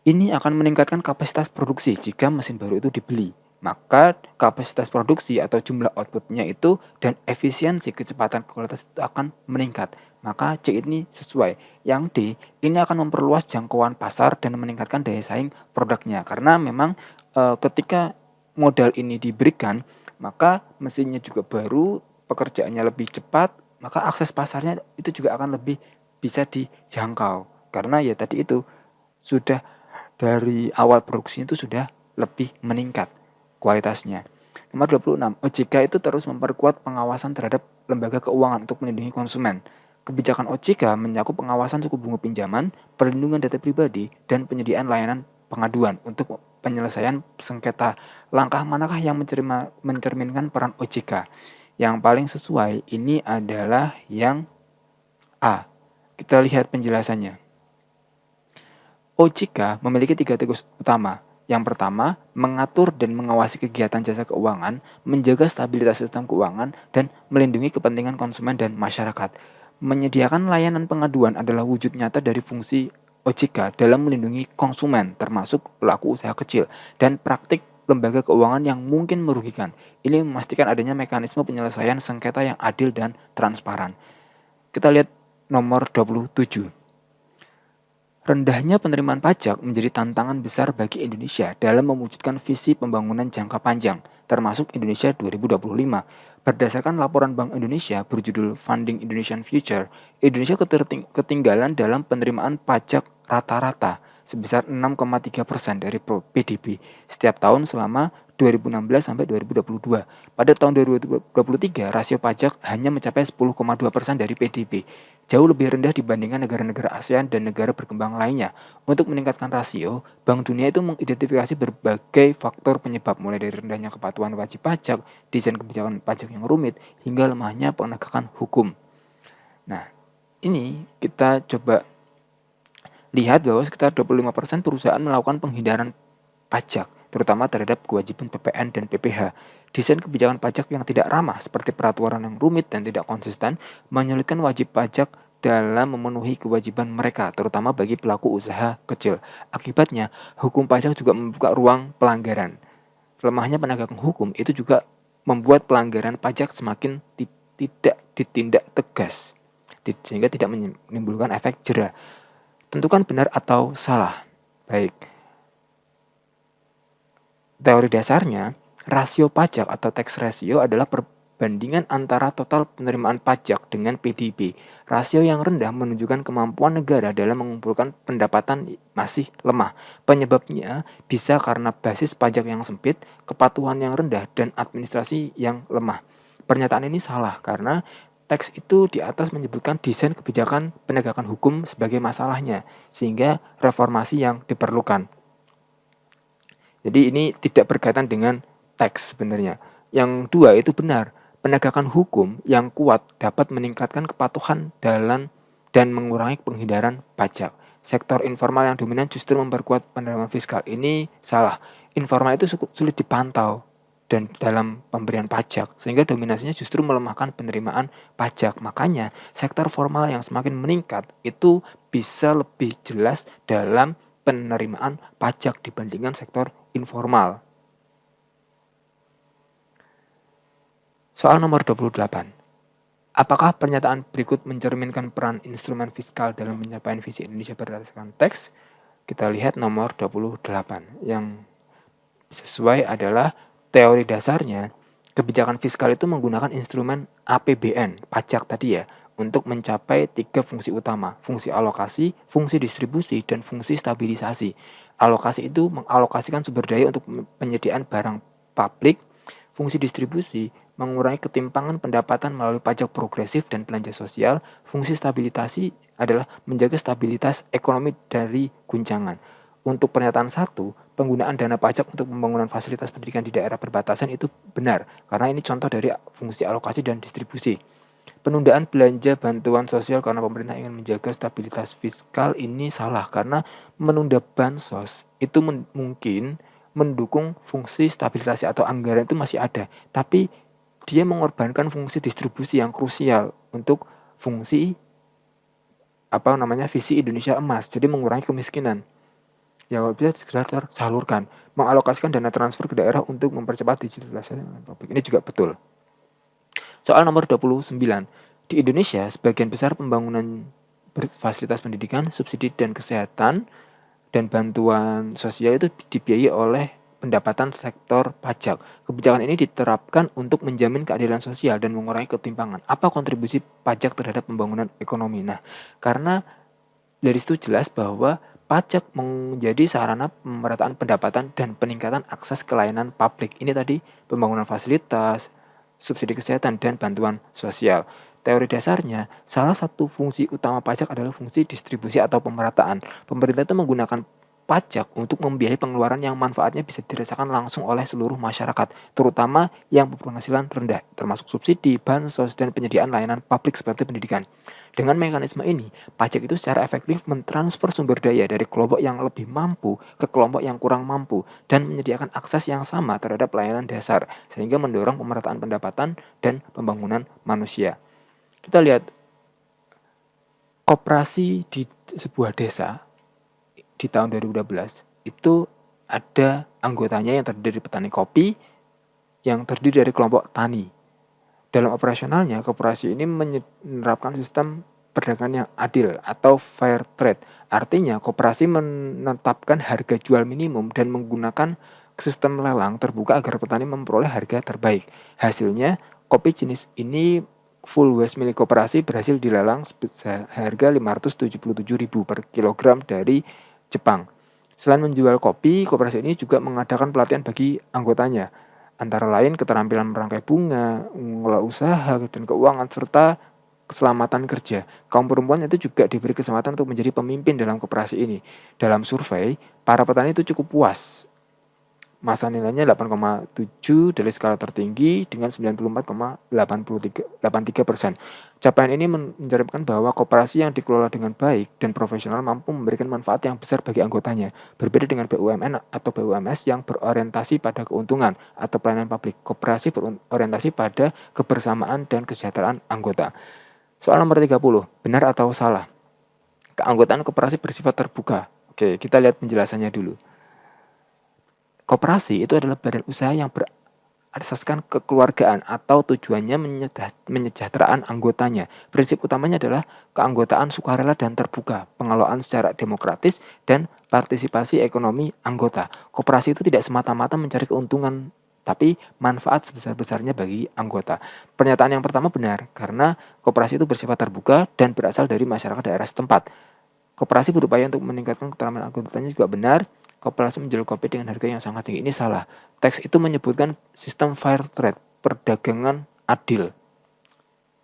ini akan meningkatkan kapasitas produksi jika mesin baru itu dibeli. Maka kapasitas produksi atau jumlah outputnya itu dan efisiensi kecepatan kualitas itu akan meningkat. Maka C ini sesuai. Yang D, ini akan memperluas jangkauan pasar dan meningkatkan daya saing produknya. Karena memang ketika modal ini diberikan, maka mesinnya juga baru, pekerjaannya lebih cepat, maka akses pasarnya itu juga akan lebih bisa dijangkau. Karena ya tadi itu sudah dari awal produksinya itu sudah lebih meningkat kualitasnya. Nomor 26, OJK itu terus memperkuat pengawasan terhadap lembaga keuangan untuk melindungi konsumen. Kebijakan OJK mencakup pengawasan suku bunga pinjaman, perlindungan data pribadi, dan penyediaan layanan pengaduan untuk penyelesaian sengketa. Langkah manakah yang mencerminkan peran OJK? Yang paling sesuai ini adalah yang A. Kita lihat penjelasannya. OJK memiliki 3 tugas utama. Yang pertama, mengatur dan mengawasi kegiatan jasa keuangan, menjaga stabilitas sistem keuangan, dan melindungi kepentingan konsumen dan masyarakat. Menyediakan layanan pengaduan adalah wujud nyata dari fungsi OJK dalam melindungi konsumen, termasuk pelaku usaha kecil, dan praktik lembaga keuangan yang mungkin merugikan. Ini memastikan adanya mekanisme penyelesaian sengketa yang adil dan transparan. Kita lihat nomor 27. Rendahnya penerimaan pajak menjadi tantangan besar bagi Indonesia dalam mewujudkan visi pembangunan jangka panjang, termasuk Indonesia 2025. Berdasarkan laporan Bank Indonesia berjudul Funding Indonesian Future, Indonesia ketinggalan dalam penerimaan pajak rata-rata sebesar 6,3% dari PDB setiap tahun selama 2016 sampai 2022. Pada tahun 2023, rasio pajak hanya mencapai 10,2% dari PDB, jauh lebih rendah dibandingkan negara-negara ASEAN dan negara berkembang lainnya. Untuk meningkatkan rasio, Bank Dunia itu mengidentifikasi berbagai faktor penyebab, mulai dari rendahnya kepatuhan wajib pajak, desain kebijakan pajak yang rumit, hingga lemahnya penegakan hukum. Nah, ini kita coba lihat bahwa sekitar 25% perusahaan melakukan penghindaran pajak, terutama terhadap kewajiban PPN dan PPh. Desain kebijakan pajak yang tidak ramah seperti peraturan yang rumit dan tidak konsisten menyulitkan wajib pajak dalam memenuhi kewajiban mereka, terutama bagi pelaku usaha kecil. Akibatnya, hukum pajak juga membuka ruang pelanggaran. Lemahnya penegakan hukum itu juga membuat pelanggaran pajak semakin tidak ditindak tegas, sehingga tidak menimbulkan efek jera. Tentukan benar atau salah. Baik. Teori dasarnya, rasio pajak atau tax ratio adalah perbandingan antara total penerimaan pajak dengan PDB. Rasio yang rendah menunjukkan kemampuan negara dalam mengumpulkan pendapatan masih lemah. Penyebabnya bisa karena basis pajak yang sempit, kepatuhan yang rendah, dan administrasi yang lemah. Pernyataan ini salah karena teks itu di atas menyebutkan desain kebijakan penegakan hukum sebagai masalahnya, sehingga reformasi yang diperlukan. Jadi ini tidak berkaitan dengan teks sebenarnya. Yang dua itu benar, penegakan hukum yang kuat dapat meningkatkan kepatuhan dan mengurangi penghindaran pajak. Sektor informal yang dominan justru memperkuat penerimaan fiskal. Ini salah. Informal itu sulit dipantau dan dalam pemberian pajak, sehingga dominasinya justru melemahkan penerimaan pajak. Makanya sektor formal yang semakin meningkat itu bisa lebih jelas dalam penerimaan pajak dibandingkan sektor informal. Soal nomor 28. Apakah pernyataan berikut mencerminkan peran instrumen fiskal dalam pencapaian visi Indonesia berdasarkan teks? Kita lihat nomor 28. Yang sesuai adalah teori dasarnya, kebijakan fiskal itu menggunakan instrumen APBN, pajak tadi ya, untuk mencapai 3 fungsi utama, fungsi alokasi, fungsi distribusi, dan fungsi stabilisasi. Alokasi itu mengalokasikan sumber daya untuk penyediaan barang publik, fungsi distribusi mengurangi ketimpangan pendapatan melalui pajak progresif dan belanja sosial, fungsi stabilisasi adalah menjaga stabilitas ekonomi dari guncangan. Untuk pernyataan 1, penggunaan dana pajak untuk pembangunan fasilitas pendidikan di daerah perbatasan itu benar, karena ini contoh dari fungsi alokasi dan distribusi. Penundaan belanja bantuan sosial karena pemerintah ingin menjaga stabilitas fiskal ini salah, karena menunda bansos itu mungkin mendukung fungsi stabilisasi atau anggaran itu masih ada, tapi dia mengorbankan fungsi distribusi yang krusial untuk fungsi visi Indonesia Emas, jadi mengurangi kemiskinan. Ya bisa segera tersalurkan, mengalokasikan dana transfer ke daerah untuk mempercepat digitalisasi publik. Ini juga betul. Soal nomor 29. Di Indonesia, sebagian besar pembangunan fasilitas pendidikan, subsidi dan kesehatan, dan bantuan sosial itu dibiayai oleh pendapatan sektor pajak. Kebijakan ini diterapkan untuk menjamin keadilan sosial dan mengurangi ketimpangan. Apa kontribusi pajak terhadap pembangunan ekonomi? Nah, karena dari situ jelas bahwa pajak menjadi sarana pemerataan pendapatan dan peningkatan akses ke layanan publik. Ini tadi pembangunan fasilitas, subsidi kesehatan, dan bantuan sosial. Teori dasarnya, salah satu fungsi utama pajak adalah fungsi distribusi atau pemerataan. Pemerintah itu menggunakan pajak untuk membiayai pengeluaran yang manfaatnya bisa dirasakan langsung oleh seluruh masyarakat, terutama yang berpenghasilan rendah, termasuk subsidi, bansos, dan penyediaan layanan publik seperti pendidikan. Dengan mekanisme ini, pajak itu secara efektif mentransfer sumber daya dari kelompok yang lebih mampu ke kelompok yang kurang mampu dan menyediakan akses yang sama terhadap layanan dasar, sehingga mendorong pemerataan pendapatan dan pembangunan manusia. Kita lihat koperasi di sebuah desa di tahun 2012 itu ada anggotanya yang terdiri dari petani kopi, yang terdiri dari kelompok tani. Dalam operasionalnya, koperasi ini menerapkan sistem perdagangan yang adil atau fair trade. Artinya, koperasi menetapkan harga jual minimum dan menggunakan sistem lelang terbuka agar petani memperoleh harga terbaik. Hasilnya, kopi jenis ini full waste milik koperasi berhasil dilelang harga 577.000 per kilogram dari Jepang. Selain menjual kopi, koperasi ini juga mengadakan pelatihan bagi anggotanya, antara lain keterampilan merangkai bunga, mengelola usaha, dan keuangan, serta keselamatan kerja. Kaum perempuan itu juga diberi kesempatan untuk menjadi pemimpin dalam koperasi ini. Dalam survei, para petani itu cukup puas. Masa nilainya 8,7 dari skala tertinggi dengan 94,83%. Capaian ini mencerminkan bahwa koperasi yang dikelola dengan baik dan profesional mampu memberikan manfaat yang besar bagi anggotanya. Berbeda dengan BUMN atau BUMS yang berorientasi pada keuntungan atau pelayanan publik, koperasi berorientasi pada kebersamaan dan kesejahteraan anggota. Soal nomor 30, benar atau salah? Keanggotaan koperasi bersifat terbuka. Oke, kita lihat penjelasannya dulu. Koperasi itu adalah badan usaha yang berasaskan kekeluargaan atau tujuannya menyejahteraan anggotanya. Prinsip utamanya adalah keanggotaan sukarela dan terbuka, pengelolaan secara demokratis, dan partisipasi ekonomi anggota. Koperasi itu tidak semata-mata mencari keuntungan, tapi manfaat sebesar-besarnya bagi anggota. Pernyataan yang pertama benar, karena koperasi itu bersifat terbuka dan berasal dari masyarakat daerah setempat. Koperasi berupaya untuk meningkatkan keterampilan anggotanya juga benar. Koperasi menjual kopi dengan harga yang sangat tinggi. Ini salah. Teks itu menyebutkan sistem fair trade, perdagangan adil.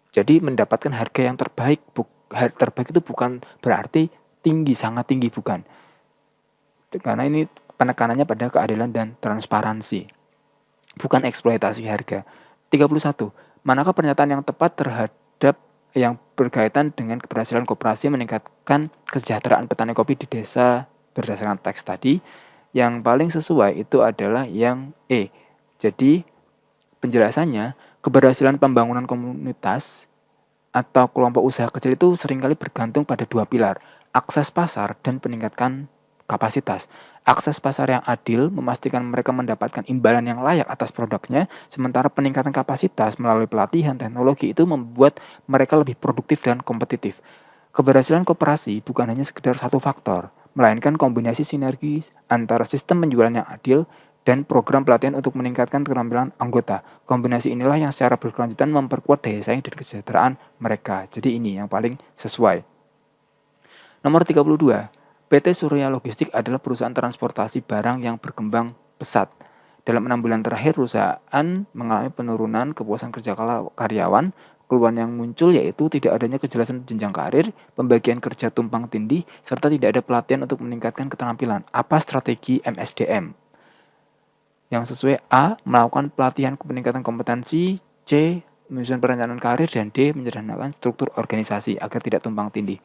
Jadi mendapatkan harga yang terbaik. Terbaik itu bukan berarti tinggi, sangat tinggi, bukan. Karena ini penekanannya pada keadilan dan transparansi, bukan eksploitasi harga. 31. Manakah pernyataan yang tepat terhadap yang berkaitan dengan keberhasilan koperasi meningkatkan kesejahteraan petani kopi di desa berdasarkan teks tadi? Yang paling sesuai itu adalah yang E. Jadi penjelasannya, keberhasilan pembangunan komunitas atau kelompok usaha kecil itu seringkali bergantung pada dua pilar, akses pasar dan peningkatan kapasitas. Akses pasar yang adil memastikan mereka mendapatkan imbalan yang layak atas produknya, sementara peningkatan kapasitas melalui pelatihan teknologi itu membuat mereka lebih produktif dan kompetitif. Keberhasilan koperasi bukan hanya sekedar satu faktor, melainkan kombinasi sinergis antara sistem penjualan yang adil dan program pelatihan untuk meningkatkan keterampilan anggota. Kombinasi inilah yang secara berkelanjutan memperkuat daya saing dan kesejahteraan mereka. Jadi ini yang paling sesuai. Nomor 32. PT Surya Logistik adalah perusahaan transportasi barang yang berkembang pesat. Dalam 6 bulan terakhir, perusahaan mengalami penurunan kepuasan kerja karyawan. Keluhan yang muncul yaitu tidak adanya kejelasan jenjang karir, pembagian kerja tumpang tindih, serta tidak ada pelatihan untuk meningkatkan keterampilan. Apa strategi MSDM? Yang sesuai A. Melakukan pelatihan peningkatan kompetensi, C. Menyusun perencanaan karir, dan D. Menyederhanakan struktur organisasi agar tidak tumpang tindih.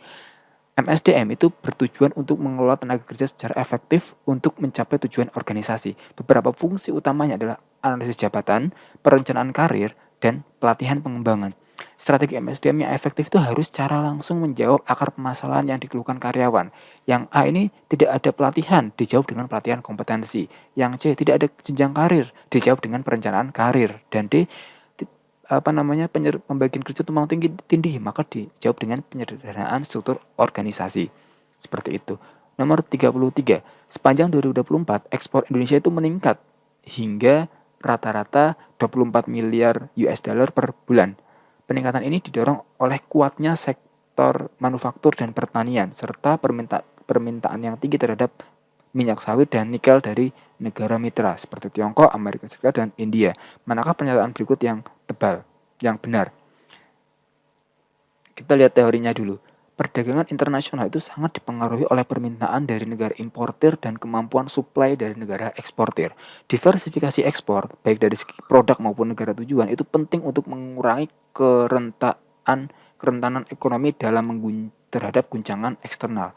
MSDM itu bertujuan untuk mengelola tenaga kerja secara efektif untuk mencapai tujuan organisasi. Beberapa fungsi utamanya adalah analisis jabatan, perencanaan karir, dan pelatihan pengembangan. Strategi MSDM yang efektif itu harus secara langsung menjawab akar permasalahan yang dikeluhkan karyawan. Yang A ini tidak ada pelatihan, dijawab dengan pelatihan kompetensi. Yang C tidak ada jenjang karir, dijawab dengan perencanaan karir. Dan D pembagian kerja tumpang tindih, maka dijawab dengan penyederhanaan struktur organisasi. Seperti itu. Nomor 33. Sepanjang 2024, ekspor Indonesia itu meningkat hingga rata-rata 24 miliar US dollar per bulan. Peningkatan ini didorong oleh kuatnya sektor manufaktur dan pertanian, serta permintaan yang tinggi terhadap minyak sawit dan nikel dari negara mitra seperti Tiongkok, Amerika Serikat, dan India. Manakah pernyataan berikut yang benar? Kita lihat teorinya dulu. Perdagangan internasional itu sangat dipengaruhi oleh permintaan dari negara importir dan kemampuan suplai dari negara eksportir. Diversifikasi ekspor, baik dari segi produk maupun negara tujuan, itu penting untuk mengurangi kerentanan ekonomi terhadap guncangan eksternal.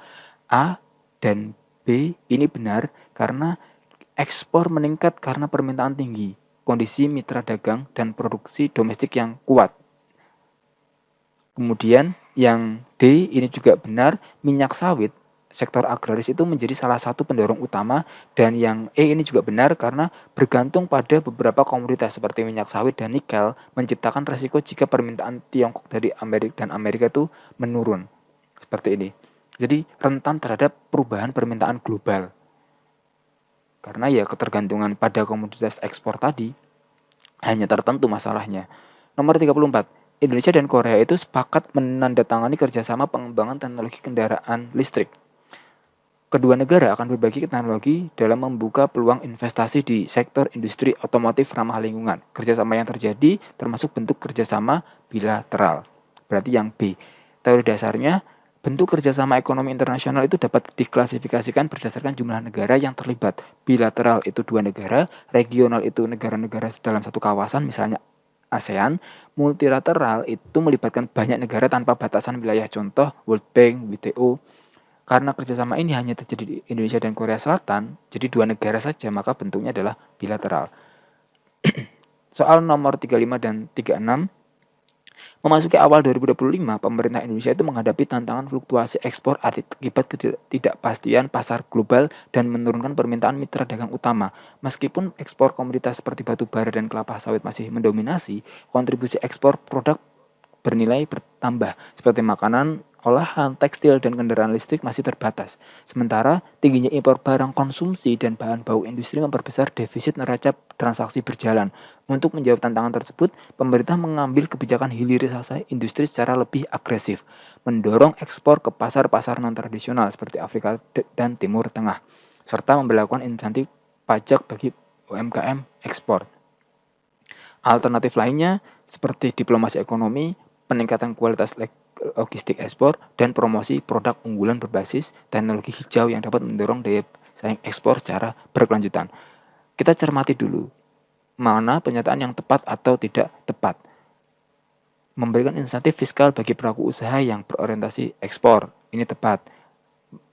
A dan B ini benar karena ekspor meningkat karena permintaan tinggi, kondisi mitra dagang, dan produksi domestik yang kuat. Kemudian yang D ini juga benar, minyak sawit, sektor agraris itu menjadi salah satu pendorong utama. Dan yang E ini juga benar karena bergantung pada beberapa komoditas seperti minyak sawit dan nikel, menciptakan resiko jika permintaan Tiongkok dari Amerika itu menurun. Seperti ini. Jadi rentan terhadap perubahan permintaan global. Karena ya ketergantungan pada komoditas ekspor tadi hanya tertentu masalahnya. Nomor 34. Indonesia dan Korea itu sepakat menandatangani kerjasama pengembangan teknologi kendaraan listrik. Kedua negara akan berbagi teknologi dalam membuka peluang investasi di sektor industri otomotif ramah lingkungan. Kerjasama yang terjadi termasuk bentuk kerjasama bilateral. Berarti yang B. Teori dasarnya, bentuk kerjasama ekonomi internasional itu dapat diklasifikasikan berdasarkan jumlah negara yang terlibat. Bilateral itu 2 negara, regional itu negara-negara dalam satu kawasan, misalnya ASEAN. Multilateral itu melibatkan banyak negara tanpa batasan wilayah, contoh World Bank, WTO. Karena kerjasama ini hanya terjadi di Indonesia dan Korea Selatan, jadi 2 negara saja, maka bentuknya adalah bilateral. Soal nomor 35 dan 36, memasuki awal 2025, pemerintah Indonesia itu menghadapi tantangan fluktuasi ekspor akibat ketidakpastian pasar global dan menurunkan permintaan mitra dagang utama. Meskipun ekspor komoditas seperti batu bara dan kelapa sawit masih mendominasi, kontribusi ekspor produk bernilai bertambah, seperti makanan, olahan, tekstil, dan kendaraan listrik masih terbatas. Sementara, tingginya impor barang konsumsi dan bahan baku industri memperbesar defisit neraca transaksi berjalan. Untuk menjawab tantangan tersebut, pemerintah mengambil kebijakan hilirisasi industri secara lebih agresif, mendorong ekspor ke pasar-pasar non-tradisional seperti Afrika dan Timur Tengah, serta memberlakukan insentif pajak bagi UMKM ekspor. Alternatif lainnya seperti diplomasi ekonomi, peningkatan kualitas logistik ekspor, dan promosi produk unggulan berbasis teknologi hijau yang dapat mendorong daya saing ekspor secara berkelanjutan. Kita cermati dulu, mana pernyataan yang tepat atau tidak tepat. Memberikan insentif fiskal bagi pelaku usaha yang berorientasi ekspor, ini tepat.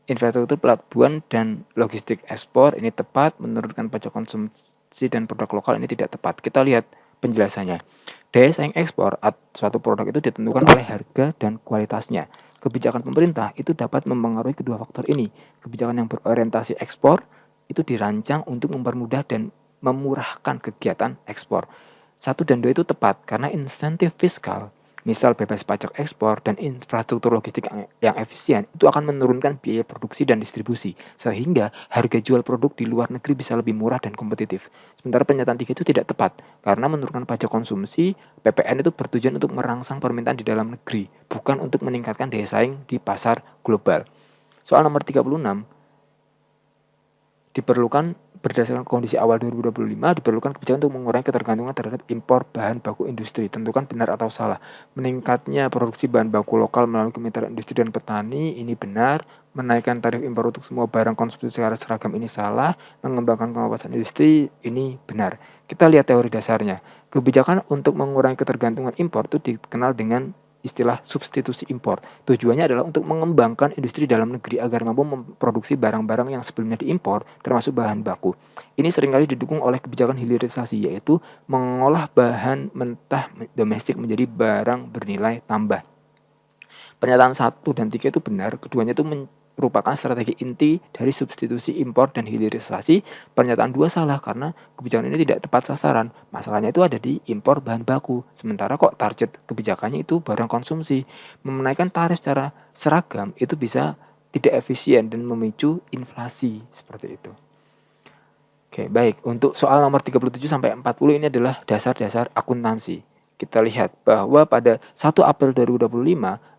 Infrastruktur pelabuhan dan logistik ekspor, ini tepat. Menurunkan pajak konsumsi dan produk lokal, ini tidak tepat. Kita lihat penjelasannya. Daya saing ekspor suatu produk itu ditentukan oleh harga dan kualitasnya. Kebijakan pemerintah itu dapat mempengaruhi kedua faktor ini. Kebijakan yang berorientasi ekspor itu dirancang untuk mempermudah dan memurahkan kegiatan ekspor. 1 dan 2 itu tepat karena insentif fiskal, misal bebas pajak ekspor dan infrastruktur logistik yang efisien, itu akan menurunkan biaya produksi dan distribusi, sehingga harga jual produk di luar negeri bisa lebih murah dan kompetitif. Sementara pernyataan 3 itu tidak tepat, karena menurunkan pajak konsumsi, PPN itu bertujuan untuk merangsang permintaan di dalam negeri, bukan untuk meningkatkan daya saing di pasar global. Soal nomor 36, berdasarkan kondisi awal 2025, diperlukan kebijakan untuk mengurangi ketergantungan terhadap impor bahan baku industri. Tentukan benar atau salah. Meningkatnya produksi bahan baku lokal melalui kemitraan industri dan petani, ini benar. Menaikkan tarif impor untuk semua barang konsumsi secara seragam, ini salah. Mengembangkan kawasan industri, ini benar. Kita lihat teori dasarnya. Kebijakan untuk mengurangi ketergantungan impor itu dikenal dengan istilah substitusi impor. Tujuannya adalah untuk mengembangkan industri dalam negeri agar mampu memproduksi barang-barang yang sebelumnya diimpor, termasuk bahan baku. Ini seringkali didukung oleh kebijakan hilirisasi, yaitu mengolah bahan mentah domestik menjadi barang bernilai tambah. Pernyataan 1 dan 3 itu benar, keduanya itu merupakan strategi inti dari substitusi impor dan hilirisasi. Pernyataan 2 salah karena kebijakan ini tidak tepat sasaran. Masalahnya itu ada di impor bahan baku. Sementara kok target kebijakannya itu barang konsumsi. Menaikkan tarif secara seragam itu bisa tidak efisien dan memicu inflasi seperti itu. Oke, baik. Untuk soal nomor 37 sampai 40 ini adalah dasar-dasar akuntansi. Kita lihat bahwa pada 1 April 2025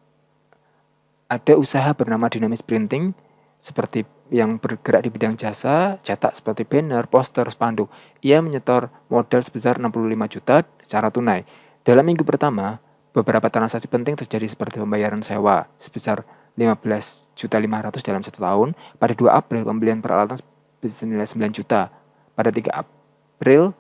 ada usaha bernama Dinamis Printing seperti yang bergerak di bidang jasa, cetak seperti banner, poster, spanduk. Ia menyetor modal sebesar 65 juta secara tunai. Dalam minggu pertama, beberapa transaksi penting terjadi seperti pembayaran sewa sebesar 15.500.000 dalam 1 tahun. Pada 2 April, pembelian peralatan senilai 9 juta. Pada 3 April,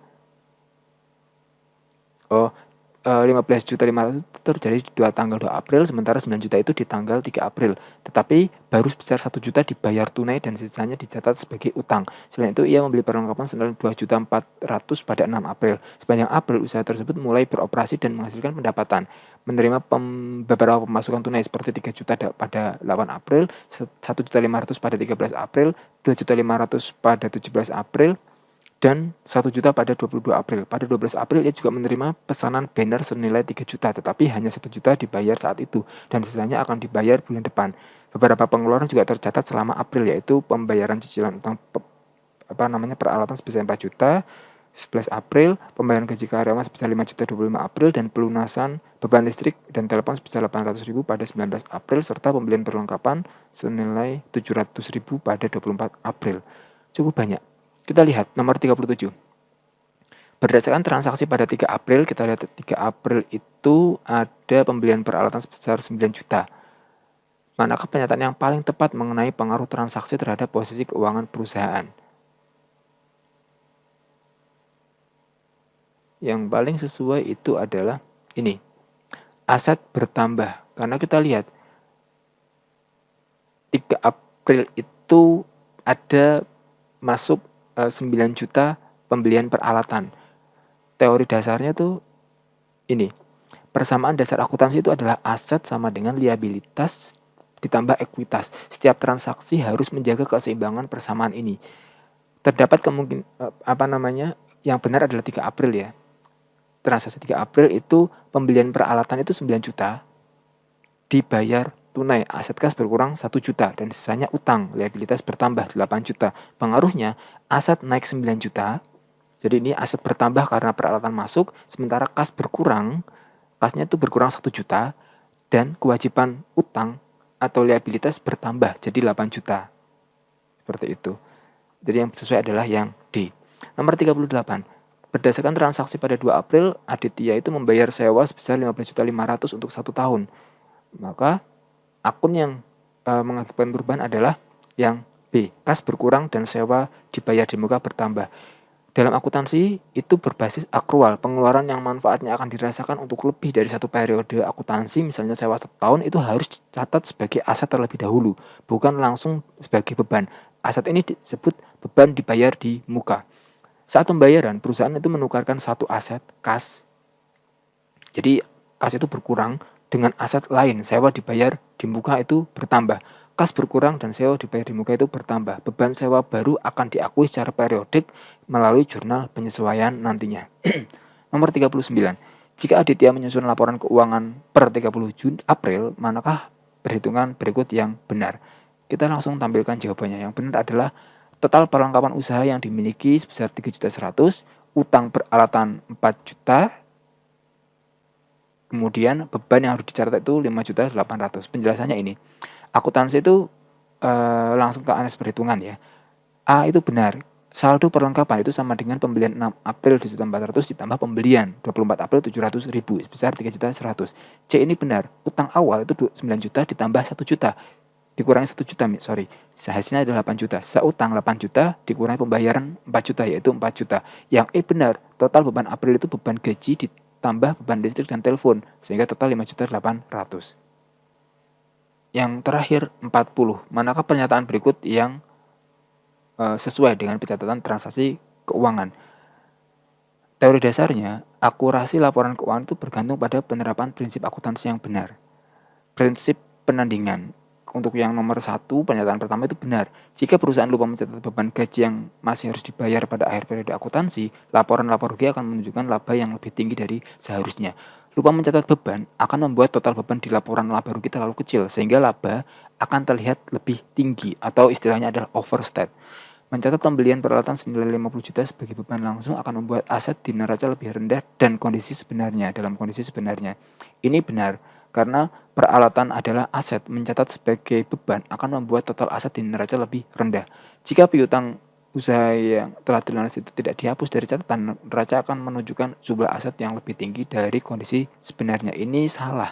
15.500.000 terjadi di tanggal 2 April, sementara 9 juta itu di tanggal 3 April. Tetapi baru sebesar 1 juta dibayar tunai dan sisanya dicatat sebagai utang. Selain itu, ia membeli perlengkapan senilai 2.400.000 pada 6 April. Sepanjang April, usaha tersebut mulai beroperasi dan menghasilkan pendapatan. Menerima beberapa pemasukan tunai seperti 3 juta pada 8 April, 1.500.000 pada 13 April, 2.500.000 pada 17 April, dan 1 juta pada 22 April. Pada 12 April ia juga menerima pesanan banner senilai 3 juta, tetapi hanya 1 juta dibayar saat itu, dan sisanya akan dibayar bulan depan. Beberapa pengeluaran juga tercatat selama April, yaitu pembayaran cicilan utang peralatan sebesar 4 juta, 11 April, pembayaran gaji karyawan sebesar 5 juta 25 April, dan pelunasan beban listrik dan telepon sebesar 800.000 pada 19 April serta pembelian perlengkapan senilai 700.000 pada 24 April. Cukup banyak. Kita lihat nomor 37. Berdasarkan transaksi pada 3 April, kita lihat 3 April itu ada pembelian peralatan sebesar 9 juta. Manakah pernyataan yang paling tepat mengenai pengaruh transaksi terhadap posisi keuangan perusahaan? Yang paling sesuai itu adalah ini. Aset bertambah. Karena kita lihat 3 April itu ada masuk 9 juta pembelian peralatan. Teori dasarnya tuh ini. Persamaan dasar akuntansi itu adalah aset sama dengan liabilitas ditambah ekuitas. Setiap transaksi harus menjaga keseimbangan persamaan ini. Terdapat kemungkinan yang benar adalah 3 April ya. Transaksi 3 April itu pembelian peralatan itu 9 juta dibayar tunai, aset kas berkurang 1 juta dan sisanya utang, liabilitas bertambah 8 juta. Pengaruhnya aset naik 9 juta. Jadi ini aset bertambah karena peralatan masuk, sementara kas berkurang, kasnya itu berkurang 1 juta dan kewajiban utang atau liabilitas bertambah jadi 8 juta. Seperti itu. Jadi yang sesuai adalah yang D. Nomor 38. Berdasarkan transaksi pada 2 April, Aditya itu membayar sewa sebesar 15.500.000 untuk 1 tahun. Maka akun yang mengakibatkan perubahan adalah yang B. Kas berkurang dan sewa dibayar di muka bertambah. Dalam akuntansi itu berbasis akrual. Pengeluaran yang manfaatnya akan dirasakan untuk lebih dari satu periode akuntansi, misalnya sewa 1 tahun, itu harus dicatat sebagai aset terlebih dahulu, bukan langsung sebagai beban. Aset ini disebut beban dibayar di muka. Saat pembayaran, perusahaan itu menukarkan satu aset, kas. Jadi kas itu berkurang dengan aset lain, sewa dibayar di muka itu bertambah. Kas berkurang dan sewa dibayar di muka itu bertambah. Beban sewa baru akan diakui secara periodik melalui jurnal penyesuaian nantinya. Nomor 39. Jika Aditya menyusun laporan keuangan per 30 April, manakah perhitungan berikut yang benar? Kita langsung tampilkan jawabannya. Yang benar adalah total perlengkapan usaha yang dimiliki sebesar 3.100.000, utang peralatan 4 juta, kemudian beban yang harus dicatat itu 5.800.000. Penjelasannya ini. Akuntansi itu langsung ke analisis perhitungan ya. A itu benar. Saldo perlengkapan itu sama dengan pembelian 6 April 2.400.000 ditambah pembelian 24 April 700.000 sebesar 3.100.000. C ini benar. Utang awal itu 9 juta ditambah 1 juta. Dikurangi 1 juta, hasilnya adalah 8 juta. Seutang 8 juta dikurangi pembayaran 4 juta yaitu 4 juta. Yang E benar. Total beban April itu beban gaji ditambah beban listrik dan telepon sehingga total 5.800.000. Yang terakhir 40. Manakah pernyataan berikut yang sesuai dengan pencatatan transaksi keuangan? Teori dasarnya, akurasi laporan keuangan itu bergantung pada penerapan prinsip akuntansi yang benar. Prinsip penandingan. Untuk yang nomor 1, pernyataan pertama itu benar. Jika perusahaan lupa mencatat beban gaji yang masih harus dibayar pada akhir periode akuntansi, laporan lapor rugi akan menunjukkan laba yang lebih tinggi dari seharusnya. Lupa mencatat beban akan membuat total beban di laporan laba rugi terlalu kecil, sehingga laba akan terlihat lebih tinggi atau istilahnya adalah overstate. Mencatat pembelian peralatan senilai 50 juta sebagai beban langsung akan membuat aset di neraca lebih rendah dan dalam kondisi sebenarnya. Ini benar, karena peralatan adalah aset, mencatat sebagai beban akan membuat total aset di neraca lebih rendah. Jika piutang usaha yang telah dilunas itu tidak dihapus dari catatan, neraca akan menunjukkan jumlah aset yang lebih tinggi dari kondisi sebenarnya. Ini salah,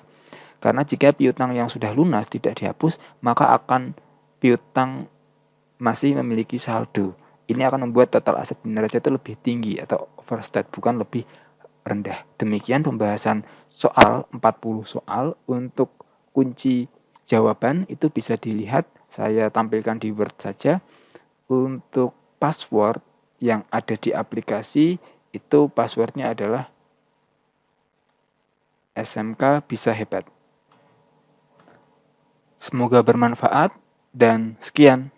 karena jika piutang yang sudah lunas tidak dihapus, maka akan piutang masih memiliki saldo. Ini akan membuat total aset di neraca itu lebih tinggi atau overstate, bukan lebih rendah. Demikian pembahasan soal 40 soal. Untuk kunci jawaban itu bisa dilihat, saya tampilkan di Word saja. Untuk password yang ada di aplikasi itu passwordnya adalah SMK Bisa Hebat. Semoga bermanfaat dan sekian.